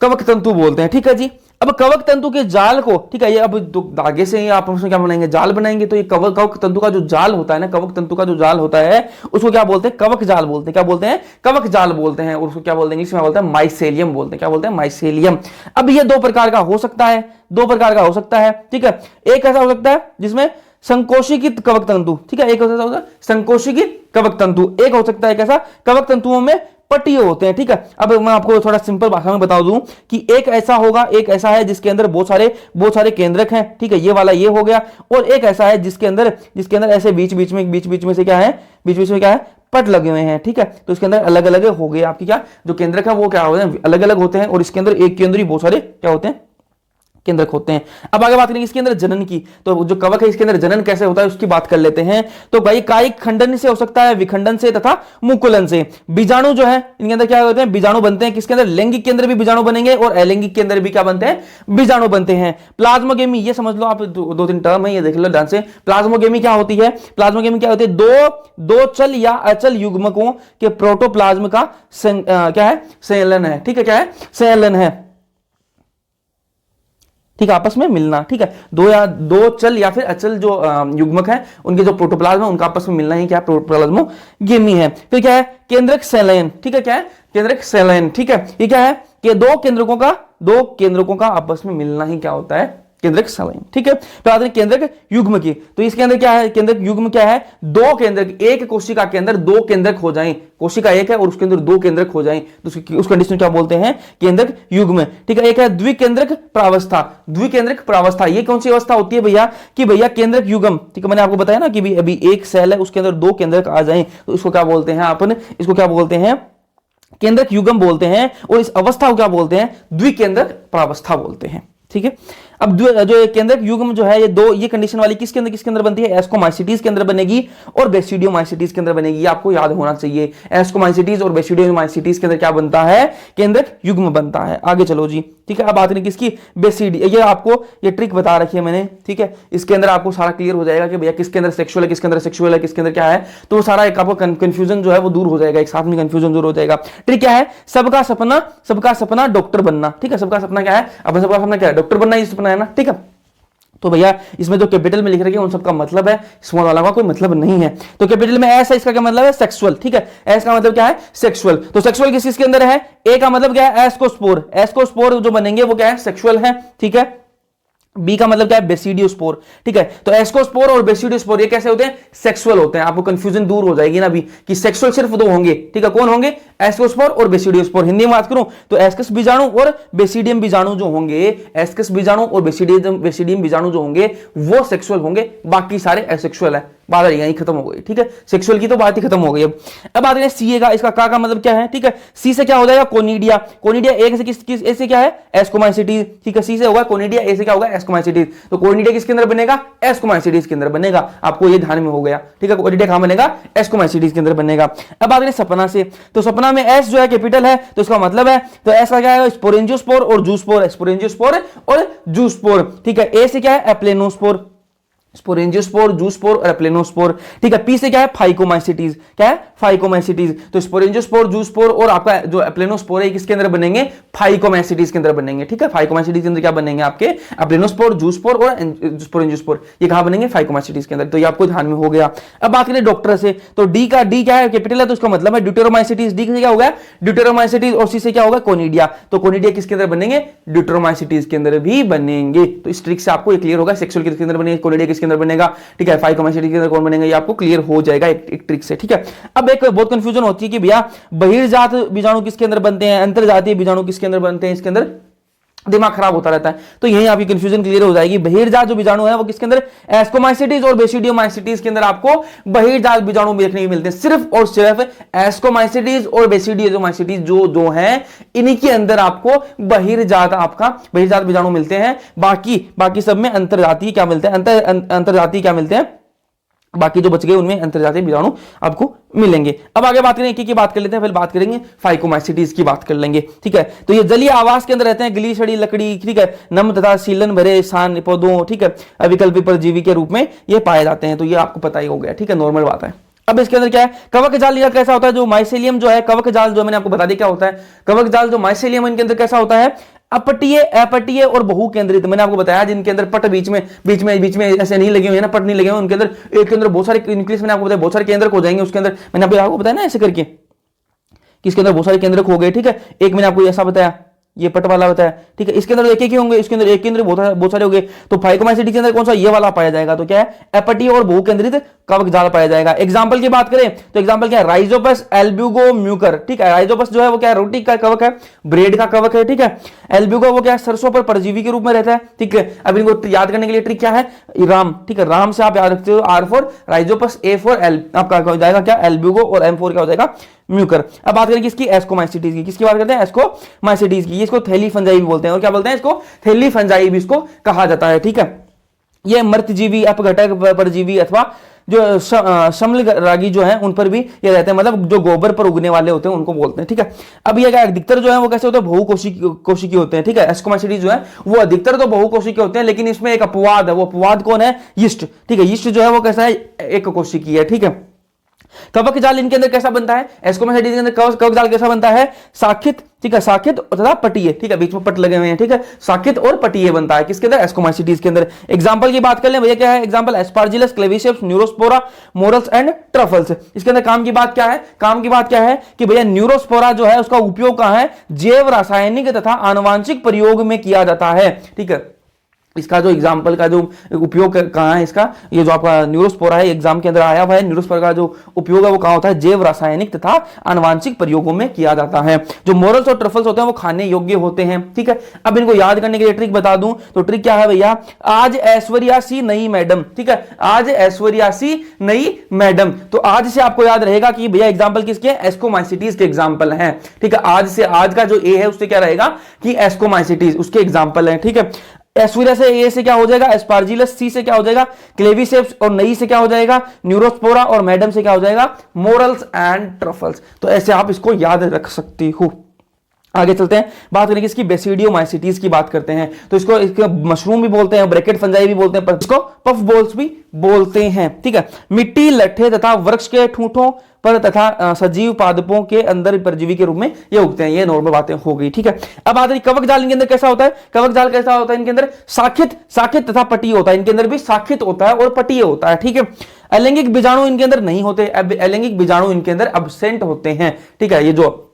[SPEAKER 1] कवक तंतु बोलते हैं। ठीक है जी। अब कवक तंतु के जाल को, ठीक है, ये अब धागे से आप उसमें क्या बनाएंगे, जाल बनाएंगे। तो ये कवक तंतु का जो जाल होता है ना, कवक तंतु का जो जाल होता है, उसको क्या बोलते हैं, कवक जाल बोलते हैं। क्या बोलते हैं, कवक जाल बोलते हैं। और उसको क्या बोलते हैं, इंग्लिश में बोलते हैं माइसेलियम बोलते हैं। क्या बोलते हैं, माइसेलियम। अब ये दो प्रकार का हो सकता है, दो प्रकार का हो सकता है। ठीक है, एक ऐसा हो सकता है जिसमें संकोशिकी कवक तंतु, ठीक है, एक होता है संकोशिकी कवक तंतु, एक हो सकता है कैसा, कवक तंतुओं में पट्टी होते हैं। ठीक है, अब मैं आपको थोड़ा सिंपल भाषा में बता दूं कि एक ऐसा होगा, एक ऐसा है जिसके अंदर बहुत सारे केंद्रक हैं। ठीक है, ये वाला ये हो गया। और एक ऐसा है जिसके अंदर ऐसे बीच बीच में से क्या है, बीच बीच में क्या है, पट लगे हुए हैं। ठीक है, तो इसके अंदर अलग अलग हो गए आपकी क्या, जो केंद्रक है वो क्या होते हैं, अलग अलग होते हैं। और इसके अंदर एक केंद्र ही बहुत सारे क्या होते हैं, केंद्रक होते हैं। अब आगे बात करेंगे इसके अंदर जनन की। तो जो कवक है इसके अंदर जनन कैसे होता है उसकी बात कर लेते हैं। तो भाई कायिक खंडन से हो सकता है, विखंडन से तथा मुकुलन से। बीजाणु जो है इनके अंदर क्या होते हैं, बीजाणु बनते हैं। किसके अंदर, लैंगिक के अंदर भी बीजाणु बनेंगे और अलैंगिक के अंदर भी क्या बनते हैं, बीजाणु बनते हैं। प्लाज्मोगेमी, ये समझ लो आप, दो तीन टर्म है, ये देख लो ध्यान से। प्लाज्मोगेमी क्या होती है, प्लाज्मोगेमी क्या होती है, दो चल या अचल युग्मकों के प्रोटोप्लाज्म का क्या है, संलयन है। ठीक है, क्या है, संलयन है। ठीक है, आपस में मिलना। ठीक है, दो चल या फिर अचल जो युग्मक है, उनके जो प्रोटोप्लाज्म है उनका आपस में मिलना ही क्या, प्रोटोप्लाज्मोगेमी है। फिर क्या है, केंद्रक संलयन। ठीक है, क्या है, केंद्रक संलयन। ठीक है, ये क्या है कि दो केंद्रकों का आपस में मिलना ही क्या होता है, केंद्रक संलयन। ठीक है, तो आते हैं केंद्रक युग्म की। तो इसके अंदर क्या है, केंद्रक युग्म क्या है, दो केंद्रक, एक कोशिका के अंदर दो केंद्रक हो जाएं। कोशिका एक है और उसके अंदर दो केंद्रक हो जाएं, तो उस कंडीशन क्या बोलते हैं, केंद्रक युग्म। ठीक है, एक है द्विकेंद्रक प्रावस्था। द्विकेंद्रक प्रावस्था ये कौन सी अवस्था होती है भैया, कि भैया केंद्रक युग्म। ठीक है, मैंने आपको बताया ना कि अभी एक सेल है उसके अंदर दो केंद्रक आ जाएं, तो इसको क्या बोलते हैं, अपन इसको क्या बोलते हैं, केंद्रक युग्म बोलते हैं। और इस अवस्था को क्या बोलते हैं, द्विकेंद्रक प्रावस्था बोलते हैं। ठीक है, अब जो केंद्रक युग्म जो है, ये कंडीशन वाली किसके अंदर बनती है, एस्कोमाइसिटीज के अंदर बनेगी और बेसिडियोमाइसिटीज के अंदर बनेगी। ये आपको याद होना चाहिए, एस्कोमाइसिटीज और बेसिडियोमाइसिटीज के अंदर क्या बनता है, केंद्रक युग्म बनता है। आगे चलो जी। ठीक है, अब बात करें किसकी, बेसिडी। ये आपको ये ट्रिक बता रखी है मैंने। ठीक है, इसके अंदर आपको सारा क्लियर हो जाएगा कि भैया किसके अंदर सेक्सुअल है, किसके अंदर सेक्सुअल है, किसके अंदर क्या है। तो वो सारा एक आपको कंफ्यूजन जो है वो दूर हो जाएगा, एक साथ में कंफ्यूजन दूर हो जाएगा। ट्रिक क्या है, सबका सपना डॉक्टर बनना। ठीक है, सबका सपना क्या है, अपन सबका सपना क्या है, डॉक्टर बनना ही सपना है ना। ठीक है, तो भैया इसमें जो कैपिटल में लिख रखे हैं उन सबका मतलब है, स्मॉल वाला का कोई मतलब नहीं है। तो कैपिटल में एस है, इसका क्या मतलब है, सेक्सुअल। ठीक है, एस का मतलब क्या है, सेक्सुअल। तो सेक्सुअल किस के अंदर है, ए का मतलब क्या है, एस्कोस्पोर। एस्कोस्पोर जो बनेंगे वो क्या है, सेक्सुअल है। ठीक है, बी का मतलब क्या है, बेसिडियोस्पोर। ठीक है, तो एस्कोस्पोर और बेसिडियोस्पोर ये कैसे होते हैं, सेक्सुअल होते हैं। आपको कंफ्यूजन दूर हो जाएगी ना अभी कि सेक्सुअल सिर्फ दो होंगे। ठीक है, कौन होंगे, एस्कोस्पोर और बेसिडियोस्पोर। हिंदी में बात करूं तो एस्कस बीजाणु और बेसिडियम बीजाणु जो होंगे, एस्कस बीजाणु और बेसिडियम बीजाणु जो होंगे वो सेक्सुअल होंगे, बाकी सारे असेक्सुअल है। बात यहीं खत्म हो गई। ठीक है, सेक्सुअल की तो बात ही खत्म हो गई। अब बात करें सीए का, इसका का मतलब क्या है। ठीक है, सी से क्या हो जाएगा, कोनिडिया। कोनिडिया ए से किस ए से क्या है, एस्कोमाइसिटीज। ठीक है, सी से होगा कोनिडिया, ए से क्या होगा, एस्कोमाइसिटीज। तो कोनिडिया किसके अंदर बनेगा, एस्कोमाइसिटीज के अंदर बनेगा। आपको ये ध्यान में हो गया। ठीक है, कोनिडिया कहां बनेगा, एस्कोमाइसिटीज के अंदर बनेगा। अब बात करें सपना से, तो सपना में एस जो है कैपिटल है, तो इसका मतलब है, तो एस का क्या है, स्पोरेंजियोस्पोर और जूस्पोर। स्पोरेंजियोस्पोर और जूस्पोर। ठीक है, ए से क्या है, एप्लेनोस्पोर। स्पोरेंजियोस्पोर, जूस्पोर और एप्लेनोस्पोर। ठीक है, पी से क्या है, फाइकोमाइसिटीज। क्या है, फाइकोमाइसिटीज। तो स्पोरेंजियोस्पोर, जूस्पोर और आपका जो एप्लेनोस्पोर है किसके अंदर बनेंगे, फाइकोमाइसिटीज के अंदर बनेंगे। ठीक है, फाइकोमाइसिटीज के अंदर क्या बनेंगे आपके, एप्लेनोस्पोर, जूस्पोर और स्पोरेंजियोस्पोर, ये कहां बनेंगे, फाइकोमाइसिटीज के अंदर। तो ये आपको ध्यान में हो गया। अब बात करें डॉक्टर से, तो डी का, डी क्या है, कैपिटल है, तो उसका मतलब है ड्यूटेरोमाइसिटीज। डी से क्या होगा, ड्यूटेरोमाइसिटीज, और सी से क्या होगा, कोनिडिया। तो कोनिडिया किसके अंदर बनेंगे, ड्यूटेरोमाइसिटीज के अंदर भी बनेंगे। तो इस ट्रिक से आपको क्लियर होगा सेक्सुअल किसके अंदर बनेगा, कोनिडिया किसके अंदर बनेगा। ठीक है, फाइकोमाइसिटीज के अंदर कौन बनेगा, ये आपको क्लियर हो जाएगा एक ट्रिक से। ठीक है, अब एक बहुत कंफ्यूजन होती है कि भैया बहिर्जात बीजाणु किसके अंदर बनते हैं, अंतर्जातीय बीजाणु किसके अंदर बनते हैं, इसके अंदर दिमाग खराब होता रहता है। तो यही आपकी कंफ्यूजन क्लियर हो जाएगी। बहिर्जात जो बीजाणु है वो किसके अंदर, एस्कोमाइसिटीज और बेसिडियोमाइसिटीज के अंदर आपको बहिर्जात बीजाणु देखने को मिलते हैं। सिर्फ और सिर्फ एस्कोमाइसिटीज और बेसिडियोमाइसिटीज जो हैं, इन्हीं के अंदर आपको बहिर्जात बीजाणु मिलते हैं। बाकी सब में अंतर्जातीय क्या मिलते हैं, अंतर्जातीय क्या मिलते हैं, बाकी जो बच गए उनमें अंतर्जातीय बीजाणु आपको मिलेंगे। अब आगे बात करें, एक की बात कर लेते हैं, फिर बात करेंगे फाइकोमाइसिटीज की बात कर लेंगे। ठीक है, तो ये जलीय आवास के अंदर रहते हैं, गिली सड़ी लकड़ी, ठीक है, नम तथा सीलन भरे स्थान पौधों, ठीक है, अविकल्पी परजीवी के रूप में ये पाए जाते हैं। तो ये आपको पता ही हो गया। ठीक है, नॉर्मल बात है। अब इसके अंदर क्या है, कवक जाल यह कैसा होता है, जो माइसेलियम जो है, कवक जाल जो मैंने आपको बता दिया क्या होता है, कवक जाल जो माइसेलियम इनके अंदर कैसा होता है, अपटीय, अपटीय और बहु केंद्रित। मैंने आपको बताया जिनके अंदर पट बीच में ऐसे नहीं लगे हुए हैं ना, पट नहीं लगे हुए, उनके अंदर एक के अंदर बहुत सारे न्यूक्लियस, मैंने आपको बताया बहुत सारे केंद्रक हो जाएंगे उसके अंदर। मैंने आपको बताया ना ऐसे करके कि इसके अंदर बहुत सारे केंद्रक हो गए। ठीक है, एक मैंने आपको ऐसा बताया, ये पट वाला बताया। ठीक है, इसके अंदर एक ही होंगे, इसके अंदर एक केंद्र बहुत सारे हो गए। तो फाइकोमाइसिटी के अंदर कौन सा, ये वाला पाया जाएगा। तो क्या है, अपटीय और बहु केंद्रित कवक जाल पाया जाएगा। एग्जांपल की बात करें तो एग्जांपल क्या है, राइजोपस एल्ब्यूगो म्यूकर। ठीक है, राइजोपस जो है वो क्या है, रोटी का कवक है, ब्रेड का कवक है। ठीक है, एल्ब्यूगो वो क्या है, सरसों पर परजीवी के रूप में रहता है। ठीक है, अब इनको याद करने के लिए ट्रिक क्या है, राम। ठीक है, राम से आप याद रखते हो, R for Rhizopus, A for L, आपका हो जाएगा क्या, एल्ब्यूगो, और एम फॉर क्या हो जाएगा, म्यूकर। अब बात करें किसकी, एस्कोमाइसिटीज की। किसकी बात करते हैं, एस्कोमाइसिटीज की। इसको थैली फंजाई भी बोलते हैं, और क्या बोलते हैं इसको, थैली फंजाई भी इसको कहा जाता है। ठीक है, ये मृतजीवी, अपघटक, परजीवी अथवा जो समलरागी जो है उन पर भी ये रहते हैं, मतलब जो गोबर पर उगने वाले होते हैं उनको बोलते हैं। ठीक है, अब ये क्या अधिकतर जो है वो कैसे होते हैं, बहुकोशिकीय होते हैं। ठीक है, एस्कोमाइसिटीज जो है वो अधिकतर तो बहुकोशिकीय होते हैं, लेकिन इसमें एक अपवाद है। वो अपवाद कौन है, यीस्ट। ठीक है, यीस्ट जो है वो कैसा है, एक कोशिकीय है। ठीक है, कवक जाल इनके अंदर कैसा बनता है, एस्कोमाइसिटीज के अंदर कवक जाल कैसा बनता है, साखित। ठीक है, साखित तथा पटीय। ठीक है, बीच में पट लगे हुए हैं। ठीक है, साखित और पटीय बनता है किसके अंदर, एस्कोमाइसिटीज के अंदर। एग्जांपल की बात कर लें भैया, क्या है example, aspergillus, claviceps, neurospora, morels and truffles. इसके अंदर काम की बात क्या है, काम की बात क्या है कि भैया न्यूरोस्पोरा जो है उसका उपयोग कहां है, जैव रासायनिक तथा आनुवांशिक प्रयोग में किया जाता है। ठीक है, इसका जो एग्जाम्पल का जो उपयोग कहाँ है इसका, ये जो आपका न्यूरोस्पोरा है एग्जाम के अंदर आया हुआ है, न्यूरोस्पोरा का जो उपयोग है वो कहाँ होता है, जैव रासायनिक तथा आनुवांशिक प्रयोगों में किया जाता है। जो मोरल्स और ट्रफल्स होते हैं वो खाने योग्य होते हैं। ठीक है, अब इनको याद करने के लिए ट्रिक बता दूं, तो ट्रिक क्या है भैया, आज ऐश्वर्या सी नई मैडम। ठीक है, आज ऐश्वर्या सी नई मैडम। तो आज से आपको याद रहेगा कि भैया एग्जाम्पल किसके, एस्कोमाइसिटीज के एग्जाम्पल है। ठीक है, आज से, आज का जो ए है उससे क्या रहेगा कि एस्कोमाइसिटीज उसके एग्जाम्पल है। ठीक है, एस्विरा से, ए से क्या हो जाएगा, एस्पार्जिलस, सी से क्या हो जाएगा, क्लेविसेप्स, और नई से क्या हो जाएगा, न्यूरोस्पोरा, और मैडम से क्या हो जाएगा, मोरल्स एंड ट्रफल्स। तो ऐसे आप इसको याद रख सकते हो। आगे चलते हैं, बात करेंगे इसकी बेसिडियोमाइसिटीज की बात करते हैं। तो इसको मशरूम भी बोलते हैं, ब्रैकेट फंजाई भी बोलते हैं, पर इसको पफ बॉल्स भी बोलते हैं। ठीक है, मिट्टी, लट्ठे तथा वृक्ष के ठूंठों पर तथा सजीव पादपों के अंदर परजीवी के रूप में ये उगते हैं। ये नॉर्मल बातें हो गई। ठीक है, अब बात करें कवक जाल इनके अंदर कैसा होता है, कवक जाल कैसा होता है, इनके अंदर साखित तथा पटीय होता है। इनके अंदर भी साखित होता है और पटीय होता है। ठीक है, अलैंगिक बीजाणु इनके अंदर नहीं होते, अलैंगिक बीजाणु इनके अंदर अब्सेंट होते हैं। ठीक है, ये जो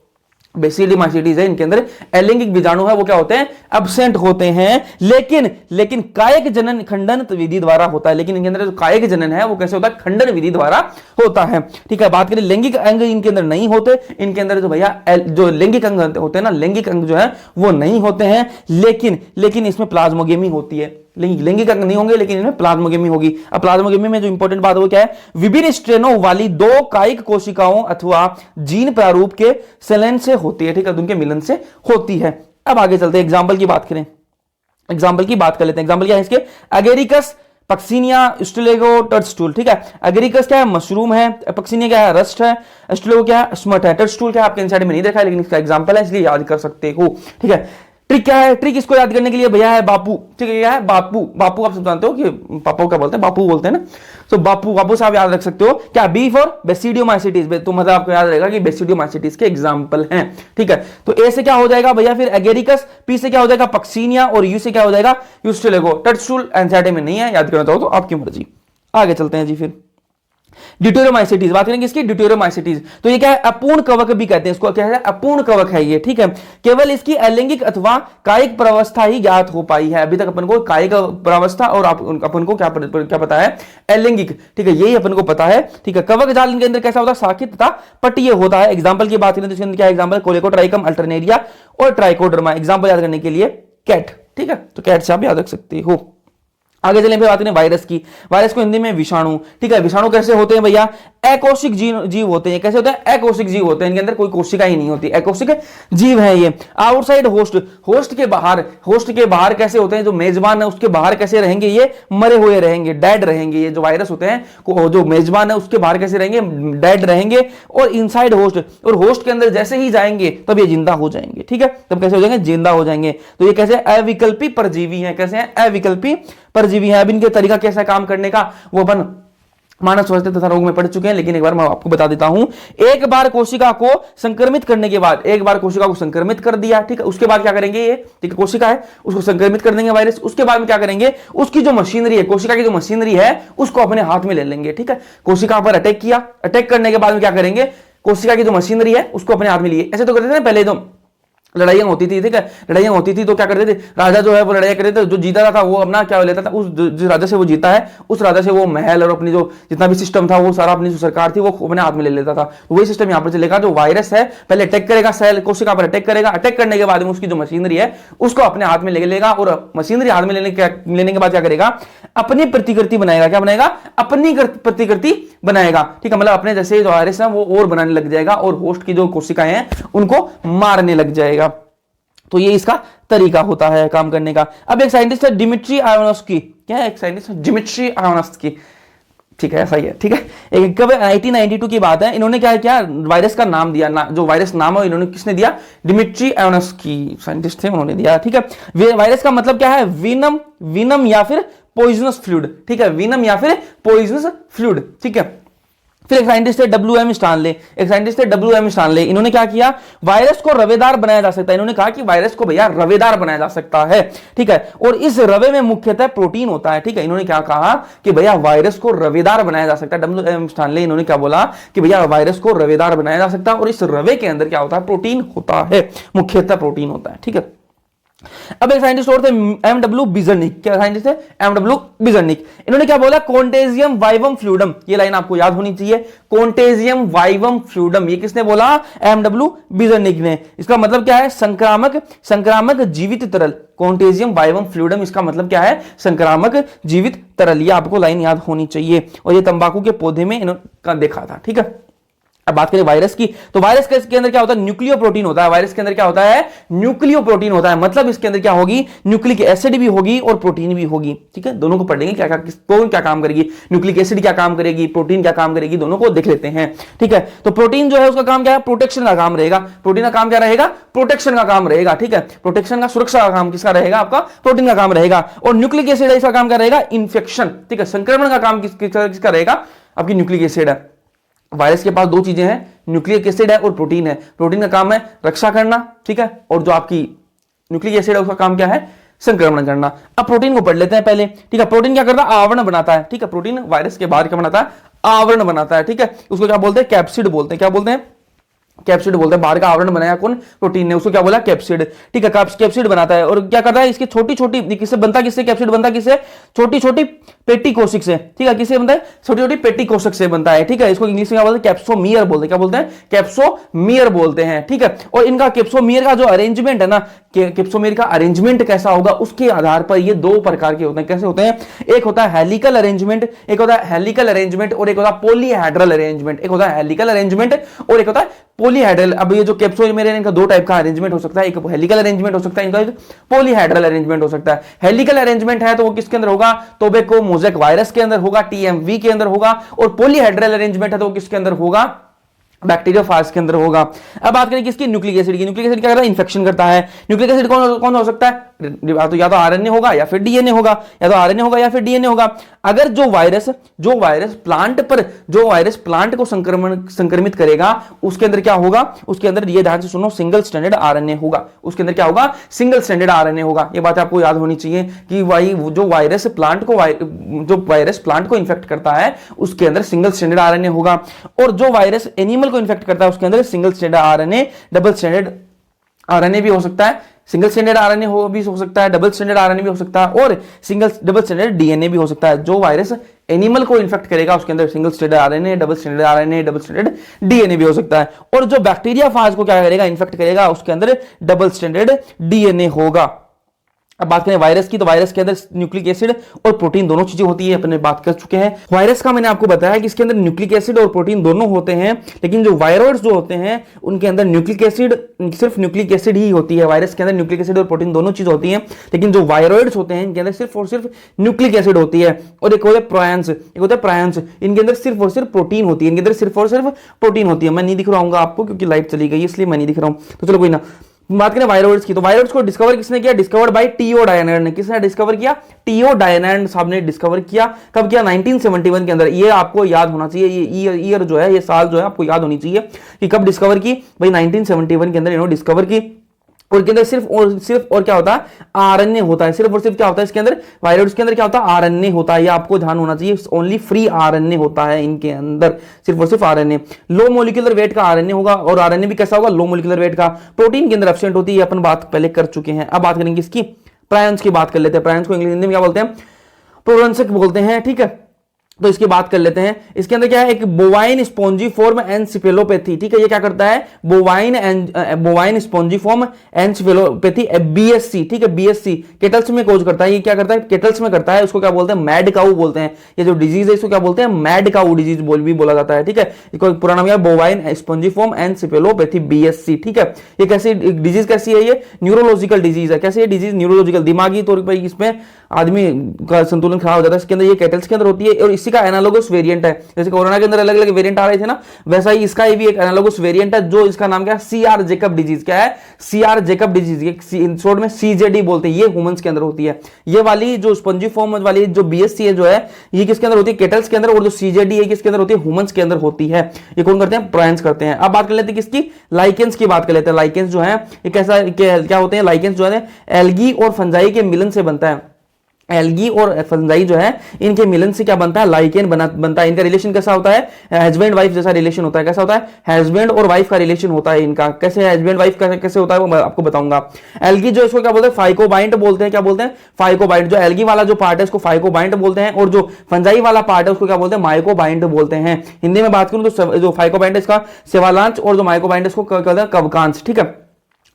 [SPEAKER 1] बेसिडियोमाइसिटीज है इनके अंदर अलैंगिक बीजाणु है वो क्या होते हैं, एब्सेंट होते हैं। लेकिन कायिक जनन खंडन विधि द्वारा होता है। लेकिन इनके अंदर जो कायिक जनन है वो कैसे होता है, खंडन विधि द्वारा होता है। ठीक है, बात करें लैंगिक अंग इनके अंदर नहीं होते। इनके अंदर जो भैया जो लैंगिक अंग होते हैं ना, लैंगिक अंग जो है वो नहीं होते हैं, लेकिन इसमें प्लाज्मोगेमी होती है। लैंगिक अंग नहीं होंगे लेकिन इनमें प्लाज्मोगेमी होगी। अब प्लाज्मोगेमी में जो इंपॉर्टेंट बात है वो क्या है, विभिन्न स्ट्रेनों वाली दो कायिक कोशिकाओं अथवा जीन प्रारूप के सेलन से होती है। ठीक है, उनके मिलन से होती है। अब आगे चलते हैं, एग्जाम्पल की बात करें, एग्जाम्पल की बात कर लेते हैं। एग्जाम्पल क्या है इसके, अगेरिकस, पक्सिनिया, स्टुलेगो, टर्टस्टूल। ठीक है, अगेरिकस क्या है, मशरूम है, पक्सिनिया क्या है, रस्ट है, स्टुलेगो क्या है, स्मट है, टर्टस्टूल क्या है, आपके एनसीईआरटी में नहीं देखा है लेकिन इसका एग्जाम्पल है इसलिए याद कर सकते हो। ठीक है, ट्रिक क्या है? ट्रिक इसको याद करने के लिए भैया है बापू। ठीक है, क्या है? बापू। बापू आप सब जानते हो कि पापा को क्या बोलते हैं? बापू बोलते हैं ना। तो बापू, बापू से आप याद रख सकते हो क्या? B for Basidiomycetes. तो मतलब आपको याद रहेगा कि बेसिडियोमाइसिटीज के एग्जांपल हैं। ठीक है, तो ए से क्या हो जाएगा भैया फिर एगेरिकस, पी से क्या हो जाएगा? पक्सीनिया, और यू से क्या हो जाएगा? यूस्टिलेगो। टटस्टूल एनसीईआरटी में नहीं है, याद करना चाहो तो आपकी मर्जी। आगे चलते हैं जी। फिर ड्यूटेरोमाइसिटीज बात करेंगे इसकी। ड्यूटेरोमाइसिटीज तो ये क्या है? अपूर्ण कवक भी कहते हैं इसको। क्या है? अपूर्ण कवक है ये। ठीक है, केवल इसकी अलैंगिक अथवा कायिक प्रवस्था ही ज्ञात हो पाई है अभी तक अपन को। कायिक प्रवस्था और अपन को क्या पता है? अलैंगिक। ठीक है, यही अपन को पता है। ठीक है, कवक जाल के अंदर कैसा होता है? शाखित तथा पट्टीय होता है। एग्जाम्पल की बात करें तो इसके अंदर क्या एग्जाम्पल? कोलेकोट्राइकम अल्टरनेरिया और ट्राइकोडर्मा। एग्जाम्पल याद करने के लिए कैट। ठीक है, तो कैट से आप याद रख सकते हो। आगे चलें फिर बात करें वायरस की। वायरस को हिंदी में विषाणु। ठीक है, विषाणु कैसे होते हैं भैया? अकोशिक जीव होते हैं। कैसे होते हैं? अकोशिक जीव होते हैं, इनके अंदर कोई कोशिका ही नहीं होती, अकोशिक जीव है ये। आउटसाइड होस्ट, होस्ट के बाहर कैसे होते हैं? जो मेजबान है उसके बाहर कैसे रहेंगे? ये मरे हुए रहेंगे, डेड रहेंगे। ये जो वायरस होते हैं, जो मेजबान है उसके बाहर कैसे रहेंगे? डेड रहेंगे। और इनसाइड होस्ट, और होस्ट के अंदर जैसे ही जाएंगे तब ये जिंदा हो जाएंगे। ठीक है, तब कैसे हो जाएंगे? जिंदा हो जाएंगे। तो ये कैसे? अविकल्पी परजीवी है। कैसे हैं? अविकल्पी परजीवी है। अब इनके तरीका कैसा है काम करने का वो अपन मानव स्वास्थ्य तथा रोग में पढ़ चुके हैं, लेकिन एक बार मैं आपको बता देता हूं। एक बार कोशिका को संक्रमित करने के बाद, एक बार कोशिका को संक्रमित कर दिया, ठीक है, उसके बाद क्या करेंगे? ये ठीक है कोशिका है, उसको संक्रमित कर देंगे वायरस। उसके बाद में क्या करेंगे? उसकी जो मशीनरी है, कोशिका की जो मशीनरी है उसको अपने हाथ में ले लेंगे। ठीक है, कोशिका पर अटैक किया, अटैक करने के बाद में क्या करेंगे? कोशिका की जो मशीनरी है उसको अपने हाथ में लिए। ऐसे तो करते थे पहले, तो लड़ाइयां होती थी। ठीक है, लड़ाइयां होती थी तो क्या करते थे? राजा जो है वो लड़ाई करते थे, जो जीता था वो अपना क्या लेता था? उस जिस राजा से वो जीता है उस राजा से वो महल और अपनी जो जितना भी सिस्टम था वो सारा, अपनी जो सरकार थी वो अपने हाथ में ले लेता था। वही सिस्टम यहाँ पर चलेगा। जो वायरस है पहले अटैक करेगा, सेल कोशिका पर अटैक करेगा, अटैक करने के बाद में उसकी जो मशीनरी है उसको अपने हाथ में ले लेगा, और मशीनरी हाथ में लेने के बाद क्या करेगा? अपनी प्रतिकृति बनाएगा। क्या बनाएगा? अपनी प्रतिकृति बनाएगा। ठीक है, मतलब अपने जैसे जो वायरस है वो और बनाने लग जाएगा, और होस्ट की जो कोशिकाएं हैं उनको मारने लग जाएगा। तो ये इसका तरीका होता है काम करने का। अब एक साइंटिस्ट है डिमिट्री आयोनोव्स्की। क्या है? एक साइंटिस्ट है डिमिट्री आयोनोव्स्की। ठीक है, ऐसा ही है। ठीक है, एक कब 1992 की बात है। इन्होंने क्या किया? वायरस का नाम दिया, जो वायरस नाम है इन्होंने किसने दिया? डिमिट्री आयोनोव्स्की साइंटिस्ट थे, उन्होंने दिया। ठीक है, वायरस का मतलब क्या है? विनम या फिर पॉइजनस फ्लूइड। ठीक है, विनम या फिर पॉइजनस फ्लूइड। ठीक है, फिर एक साइंटिस्ट है डब्ल्यूएम स्टानले। एक साइंटिस्ट है डब्ल्यूएम स्टानले। इन्होंने क्या किया? वायरस को रवेदार बनाया जा सकता है। इन्होंने कहा कि वायरस को भैया रवेदार बनाया जा सकता है। ठीक है, और इस रवे में मुख्यतः प्रोटीन होता है। ठीक है, इन्होंने क्या कहा कि भैया वायरस को रवेदार बनाया जा सकता है। डब्ल्यूएम स्टानले इन्होंने क्या बोला कि भैया वायरस को रवेदार बनाया जा सकता है, और इस रवे के अंदर क्या होता है? प्रोटीन होता है, मुख्यतः प्रोटीन होता है। ठीक है, अब एक साइंटिस्ट और थे एमडब्ल्यू बिजर्निक। क्या साइंटिस्ट है? एमडब्ल्यू बिजर्निक। इन्होंने क्या बोला? Contagium vivum fluidum. ये लाइन आपको याद होनी चाहिए, कॉन्टेजियम वाइवम फ्लूइडम। ये किसने बोला? एमडब्ल्यू बिजर्निक ने। इसका मतलब क्या है? संक्रामक जीवित तरल। कॉन्टेजियम वाइवम फ्लूइडम इसका मतलब क्या है? संक्रामक जीवित तरल। ये आपको लाइन याद होनी चाहिए, और ये तंबाकू के पौधे में इन्होंने देखा था। ठीक है, अब बात करें वायरस की, तो वायरस के अंदर क्या होता है? न्यूक्लियो प्रोटीन होता है। वायरस के अंदर क्या होता है? न्यूक्लियो प्रोटीन होता है। मतलब इसके अंदर क्या होगी? न्यूक्लिक एसिड भी होगी और प्रोटीन भी होगी। ठीक है, दोनों को पढ़ लेंगे, क्या कौन क्या काम करेगी, न्यूक्लिक एसिड क्या काम करेगी, प्रोटीन क्या काम करेगी, दोनों को देख लेते हैं। ठीक है, तो प्रोटीन जो है उसका काम क्या है? प्रोटेक्शन का काम रहेगा। प्रोटीन का काम क्या रहेगा? प्रोटेक्शन का काम रहेगा। ठीक है, प्रोटेक्शन का, सुरक्षा का काम किसका रहेगा? आपका प्रोटीन का काम रहेगा। और न्यूक्लिक एसिड इसका काम क्या रहेगा? इन्फेक्शन। ठीक है, संक्रमण का काम किसका रहेगा? आपकी न्यूक्लिक एसिड है। वायरस के पास दो चीजें हैं, न्यूक्लिक एसिड है और प्रोटीन है। प्रोटीन का काम है रक्षा करना, ठीक है, और जो आपकी न्यूक्लिक एसिड है उसका काम क्या है? संक्रमण करना। अब प्रोटीन को पढ़ लेते हैं पहले। ठीक है, प्रोटीन क्या करता है? आवरण बनाता है। ठीक है, प्रोटीन वायरस के बाहर क्या बनाता है? आवरण बनाता है। ठीक है, उसको क्या बोलते हैं? कैप्सिड बोलते हैं। क्या बोलते हैं? कैप्सिड बोलते हैं। बाहर का आवरण बनाया कौन? प्रोटीन ने, उसको क्या बोला? कैप्सिड। ठीक है, कैप्सिड बनाता है, और क्या करता है? इसकी छोटी छोटी, किससे बनता है? किससे कैप्सिड बनता है? किससे? छोटी छोटी पेटी कोशिक से। ठीक है, किससे बनता है? छोटी छोटी पेटी कोशिक से बनता है। ठीक है, इसको इंग्लिश में क्या बोलते हैं? कैप्सोमियर बोलते हैं। क्या बोलते हैं? कैप्सोमियर बोलते हैं। ठीक है, और इनका कैप्सोमियर का जो अरेंजमेंट है ना, कैप्सोमियर का अरेंजमेंट कैसा होगा उसके आधार पर ये दो प्रकार के होते हैं। कैसे होते हैं? एक होता है हेलिकल अरेंजमेंट, एक होता है हेलिकल अरेंजमेंट, और एक होता है पॉलीहेड्रल अरेंजमेंट। एक होता है हेलिकल अरेंजमेंट और एक होता है पॉलीहेड्रल। अब ये जो कैप्सोमियर है इनका दो टाइप का अरेंजमेंट हो सकता है, एक हेलिकल अरेंजमेंट हो सकता है, इनका पॉलीहेड्रल अरेंजमेंट हो सकता है। हेलिकल अरेंजमेंट है तो वो किसके अंदर होगा? टोबैको मोज़ेक वायरस के अंदर होगा, टीएमवी के अंदर होगा। और पॉलीहेड्रल अरेंजमेंट है तो वो किसके अंदर होगा? बैक्टीरियोफाज के अंदर होगा। अब बात करें किसकी, न्यूक्लिक एसिड की। न्यूक्लिक एसिड क्या करता है, इन्फेक्शन करता है। न्यूक्लिक एसिड कौन कौन हो सकता है, या तो आरएनए होगा या फिर डीएनए होगा, या तो आरएनए होगा या फिर डीएनए होगा। अगर जो वायरस प्लांट को संक्रमित करेगा, उसके अंदर क्या होगा, उसके अंदर ये ध्यान से सुनो, सिंगल स्ट्रैंडेड आरएनए होगा। उसके अंदर क्या होगा, सिंगल स्ट्रैंडेड आरएनए होगा। ये बात आपको याद होनी चाहिए कि जो वायरस प्लांट को इन्फेक्ट करता है उसके अंदर सिंगल स्ट्रैंडेड आरएनए होगा, और जो वायरस एनिमल को इन्फेक्ट करता है उसके अंदर single stranded RNA, double stranded RNA भी हो सकता है। सिंगल स्ट्रैंडेड आरएनए भी हो सकता है, डबल स्ट्रैंडेड आरएनए भी हो सकता है, और डबल स्ट्रैंडेड डीएनए भी हो सकता है। जो वायरस एनिमल को इन्फेक्ट करेगा उसके अंदर single stranded RNA, double stranded DNA भी हो सकता है। और जो बैक्टीरिया फाज को क्या करेगा, इन्फेक्ट करेगा, उसके अंदर डबल स्ट्रैंडेड डीएनए होगा। अब बात करें वायरस की, तो वायरस के अंदर न्यूक्लिक एसिड और प्रोटीन दोनों चीजें होती है, अपने बात कर चुके हैं। वायरस का मैंने आपको बताया कि इसके अंदर न्यूक्लिक एसिड और प्रोटीन दोनों होते हैं, लेकिन जो वायरॉइड्स जो होते हैं उनके अंदर सिर्फ न्यूक्लिक एसिड ही होती है। वायरस के अंदर न्यूक्लिक एसिड और प्रोटीन दोनों चीज होती है, लेकिन जो वायरॉइड्स होते हैं इनके अंदर सिर्फ और सिर्फ न्यूक्लिक एसिड होती है। और एक होता है प्रायंस, इनके अंदर सिर्फ और सिर्फ प्रोटीन होती है, इनके अंदर सिर्फ और सिर्फ प्रोटीन होती है। मैं नहीं दिख रहा हूँ आपको क्योंकि लाइट चली गई, इसलिए मैं नहीं दिख रहा हूँ। तो चलो कोई ना, बात करें वायरॉइड्स की, तो वायरॉइड्स को डिस्कवर किसने किया, डिस्कवर्ड बाय टीओ डायनैंड ने। किसने डिस्कवर किया, टीओ डायनैंड साहब ने डिस्कवर किया। कब किया, 1971 के अंदर। ये आपको याद होना चाहिए, ये ईयर जो है, ये साल जो है आपको याद होनी चाहिए कि कब डिस्कवर की भाई, 1971 के अंदर इन्होंने डिस्कवर की। और के अंदर सिर्फ और क्या होता है, आरएनए होता है। सिर्फ और सिर्फ क्या होता है इसके अंदर, वायरस के अंदर क्या होता है, आरएनए होता है। ये आपको ध्यान होना चाहिए, ओनली फ्री आरएनए होता है इनके अंदर, सिर्फ और सिर्फ आरएनए। लो मोलिकुलर वेट का आरएनए होगा, और आरएनए भी कैसा होगा, लो मोलिकुलर वेट का। प्रोटीन के अंदर एब्सेंट होती है, अपन बात पहले कर चुके हैं। अब बात करेंगे इसकी, प्रायंस की बात कर लेते हैं। प्रायंस को इंग्लिश हिंदी में क्या बोलते हैं, प्रोरेंसिक बोलते हैं, ठीक है। तो इसकी बात कर लेते हैं। इसके अंदर क्या है, एक बोवाइन स्पॉन्जीफॉर्म एनसेफेलोपैथी, ठीक है। ये क्या करता है, बोवाइन स्पॉन्जीफॉर्म एनसेफेलोपैथी, बीएससी, ठीक है, बीएससी केटल्स में कोज करता है। ये क्या करता है, केटल्स में करता है। उसको क्या बोलते हैं, मैड काऊ बोलते हैं। ये जो डिजीज है इसको क्या बोलते हैं, मैड काऊ डिजीज भी बोला जाता है, ठीक है। इसको पूरा नाम है बोवाइन स्पॉन्जीफॉर्म एनसेफेलोपैथी, बीएससी, ठीक है। ये कैसी डिजीज कैसी है, ये न्यूरोलॉजिकल डिजीज है। कैसे ये डिजीज, न्यूरोलॉजिकल, दिमागी तौर पर इसमें आदमी का संतुलन खराब हो जाता है। इसके अंदर ये केटल्स के अंदर होती है, और इसी का एनालोगस वेरिएंट है। जैसे कोरोना के अंदर अलग अलग वेरिएंट आ रहे थे ना, वैसा ही इसका भी एक एनालोगस वेरिएंट है, जो इसका नाम क्या है, सीआर जेकब डिजीज। क्या है, CR Jacob disease, in short में सीजेडी बोलते हैं। ये ह्यूमंस के अंदर होती है। ये वाली जो स्पंजीफॉर्म वाली जो बीएससी है जो है, ये किसके अंदर होती है, केटल्स के अंदर। और जो सीजेडी है किसके अंदर होती है, ह्यूमंस के अंदर होती है। ये कौन करते हैं, प्रायंस करते हैं। अब बात कर लेते हैं किसकी, लाइकेंस की बात कर लेते हैं। लाइकेंस जो है ये कैसा क्या होते हैं, लाइकेंस जो है एल्गी और फंजाई के मिलन से बनता है। एल्गी और फंजाई जो है इनके मिलन से क्या बनता है, लाइकेन बनता है। इनका रिलेशन कैसा होता है, हस्बैंड वाइफ जैसा रिलेशन होता है। कैसा होता है, हस्बैंड और वाइफ का रिलेशन होता है इनका। कैसे हस्बैंड वाइफ कैसे होता है वो मैं आपको बताऊंगा। एल्गी जो इसको क्या बोलते हैं, फाइकोबाइंट बोलते हैं। क्या बोलते हैं, फाइकोबाइंट। जो एल्गी वाला जो पार्ट है उसको फाइकोबाइंट बोलते हैं, और जो फंजाई वाला पार्ट है उसको क्या बोलते हैं, माइकोबाइंट बोलते हैं। हिंदी में बात करूं तो जो फाइकोबाइंट है इसका सेवालांच, और जो माइकोबाइंट है इसको क्या कहते हैं, कवकांश, ठीक है।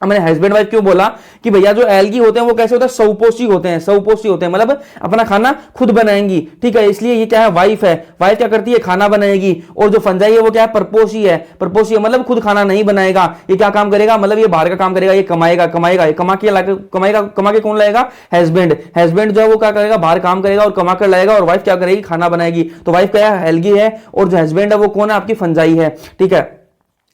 [SPEAKER 1] मैंने हस्बैंड वाइफ क्यों बोला कि भैया जो एल्गी होते हैं वो कैसे होते हैं, स्वपोषी होते हैं। स्वपोषी होते हैं मतलब अपना खाना खुद बनाएंगी, ठीक है। इसलिए ये क्या है, वाइफ है। वाइफ क्या करती है, खाना बनाएगी। और जो फंजाई है वो क्या है, परपोषी है। परपोषी है मतलब खुद खाना नहीं बनाएगा। ये क्या काम करेगा, मतलब ये बाहर का काम करेगा, ये कमाएगा। ये कमा के कौन लाएगा, हस्बैंड। हस्बैंड जो है वो क्या करेगा, बाहर काम करेगा और कमा कर लाएगा, और वाइफ क्या करेगी, खाना बनाएगी। तो वाइफ क्या है, एल्गी है, और जो हस्बैंड है वो कौन है, आपकी फंजाई है, ठीक है।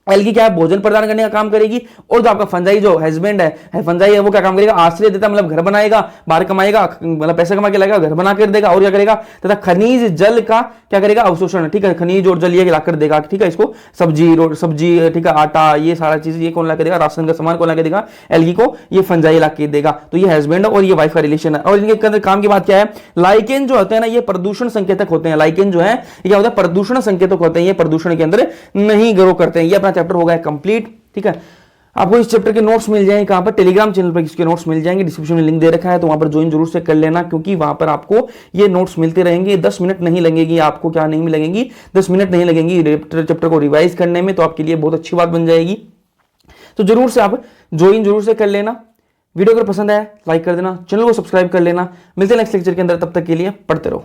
[SPEAKER 1] एल्गी क्या है, भोजन प्रदान करने का काम करेगी, और जो आपका फंजाई जो हस्बैंड है, फंजाई है, वो क्या काम करेगा, आश्रय देता मतलब घर बनाएगा, बाहर कमाएगा, मतलब पैसे कमा के लाएगा, घर बना कर देगा, और क्या करेगा, तथा खनिज जल का क्या करेगा, अवशोषण, ठीक है। खनिज और जल ये लाकर देगा, ठीक है। इसको सब्जी, ठीक है, आटा, ये सारा चीज ये कौन ला के देगा, राशन का सामान कौन ला के देगा, एल्गी को ये फंजाई ला के देगा। तो ये हस्बैंड और ये वाइफ का रिलेशन है। और इनके अंदर काम की बात क्या है, लाइकेन जो होते हैं ना, ये प्रदूषण संकेतक होते हैं। लाइकेन जो है ये क्या होता है, प्रदूषण संकेतक होते हैं। ये प्रदूषण के अंदर नहीं ग्रो करते हैं। ये अपना चैप्टर हो गया कंप्लीट, ठीक है। आपको इस चैप्टर के नोट्स मिल जाएंगे कहां पर, टेलीग्राम चैनल पर इसके नोट्स मिल जाएंगे। डिस्क्रिप्शन में लिंक दे रखा है, तो वहां पर ज्वाइन जरूर से कर लेना, क्योंकि वहां पर आपको ये नोट्स मिलते रहेंगे। 10 मिनट नहीं लगेगी आपको, क्या नहीं लगेंगी, 10 मिनट नहीं लगेंगी चैप्टर को रिवाइज करने में। तो आपके लिए बहुत अच्छी बात बन जाएगी। तो जरूर से आप ज्वाइन जरूर से कर लेना। वीडियो अगर पसंद आया लाइक कर देना, चैनल को सब्सक्राइब कर लेना। मिलते हैं नेक्स्ट लेक्चर के अंदर, तब तक के लिए पढ़ते रहो।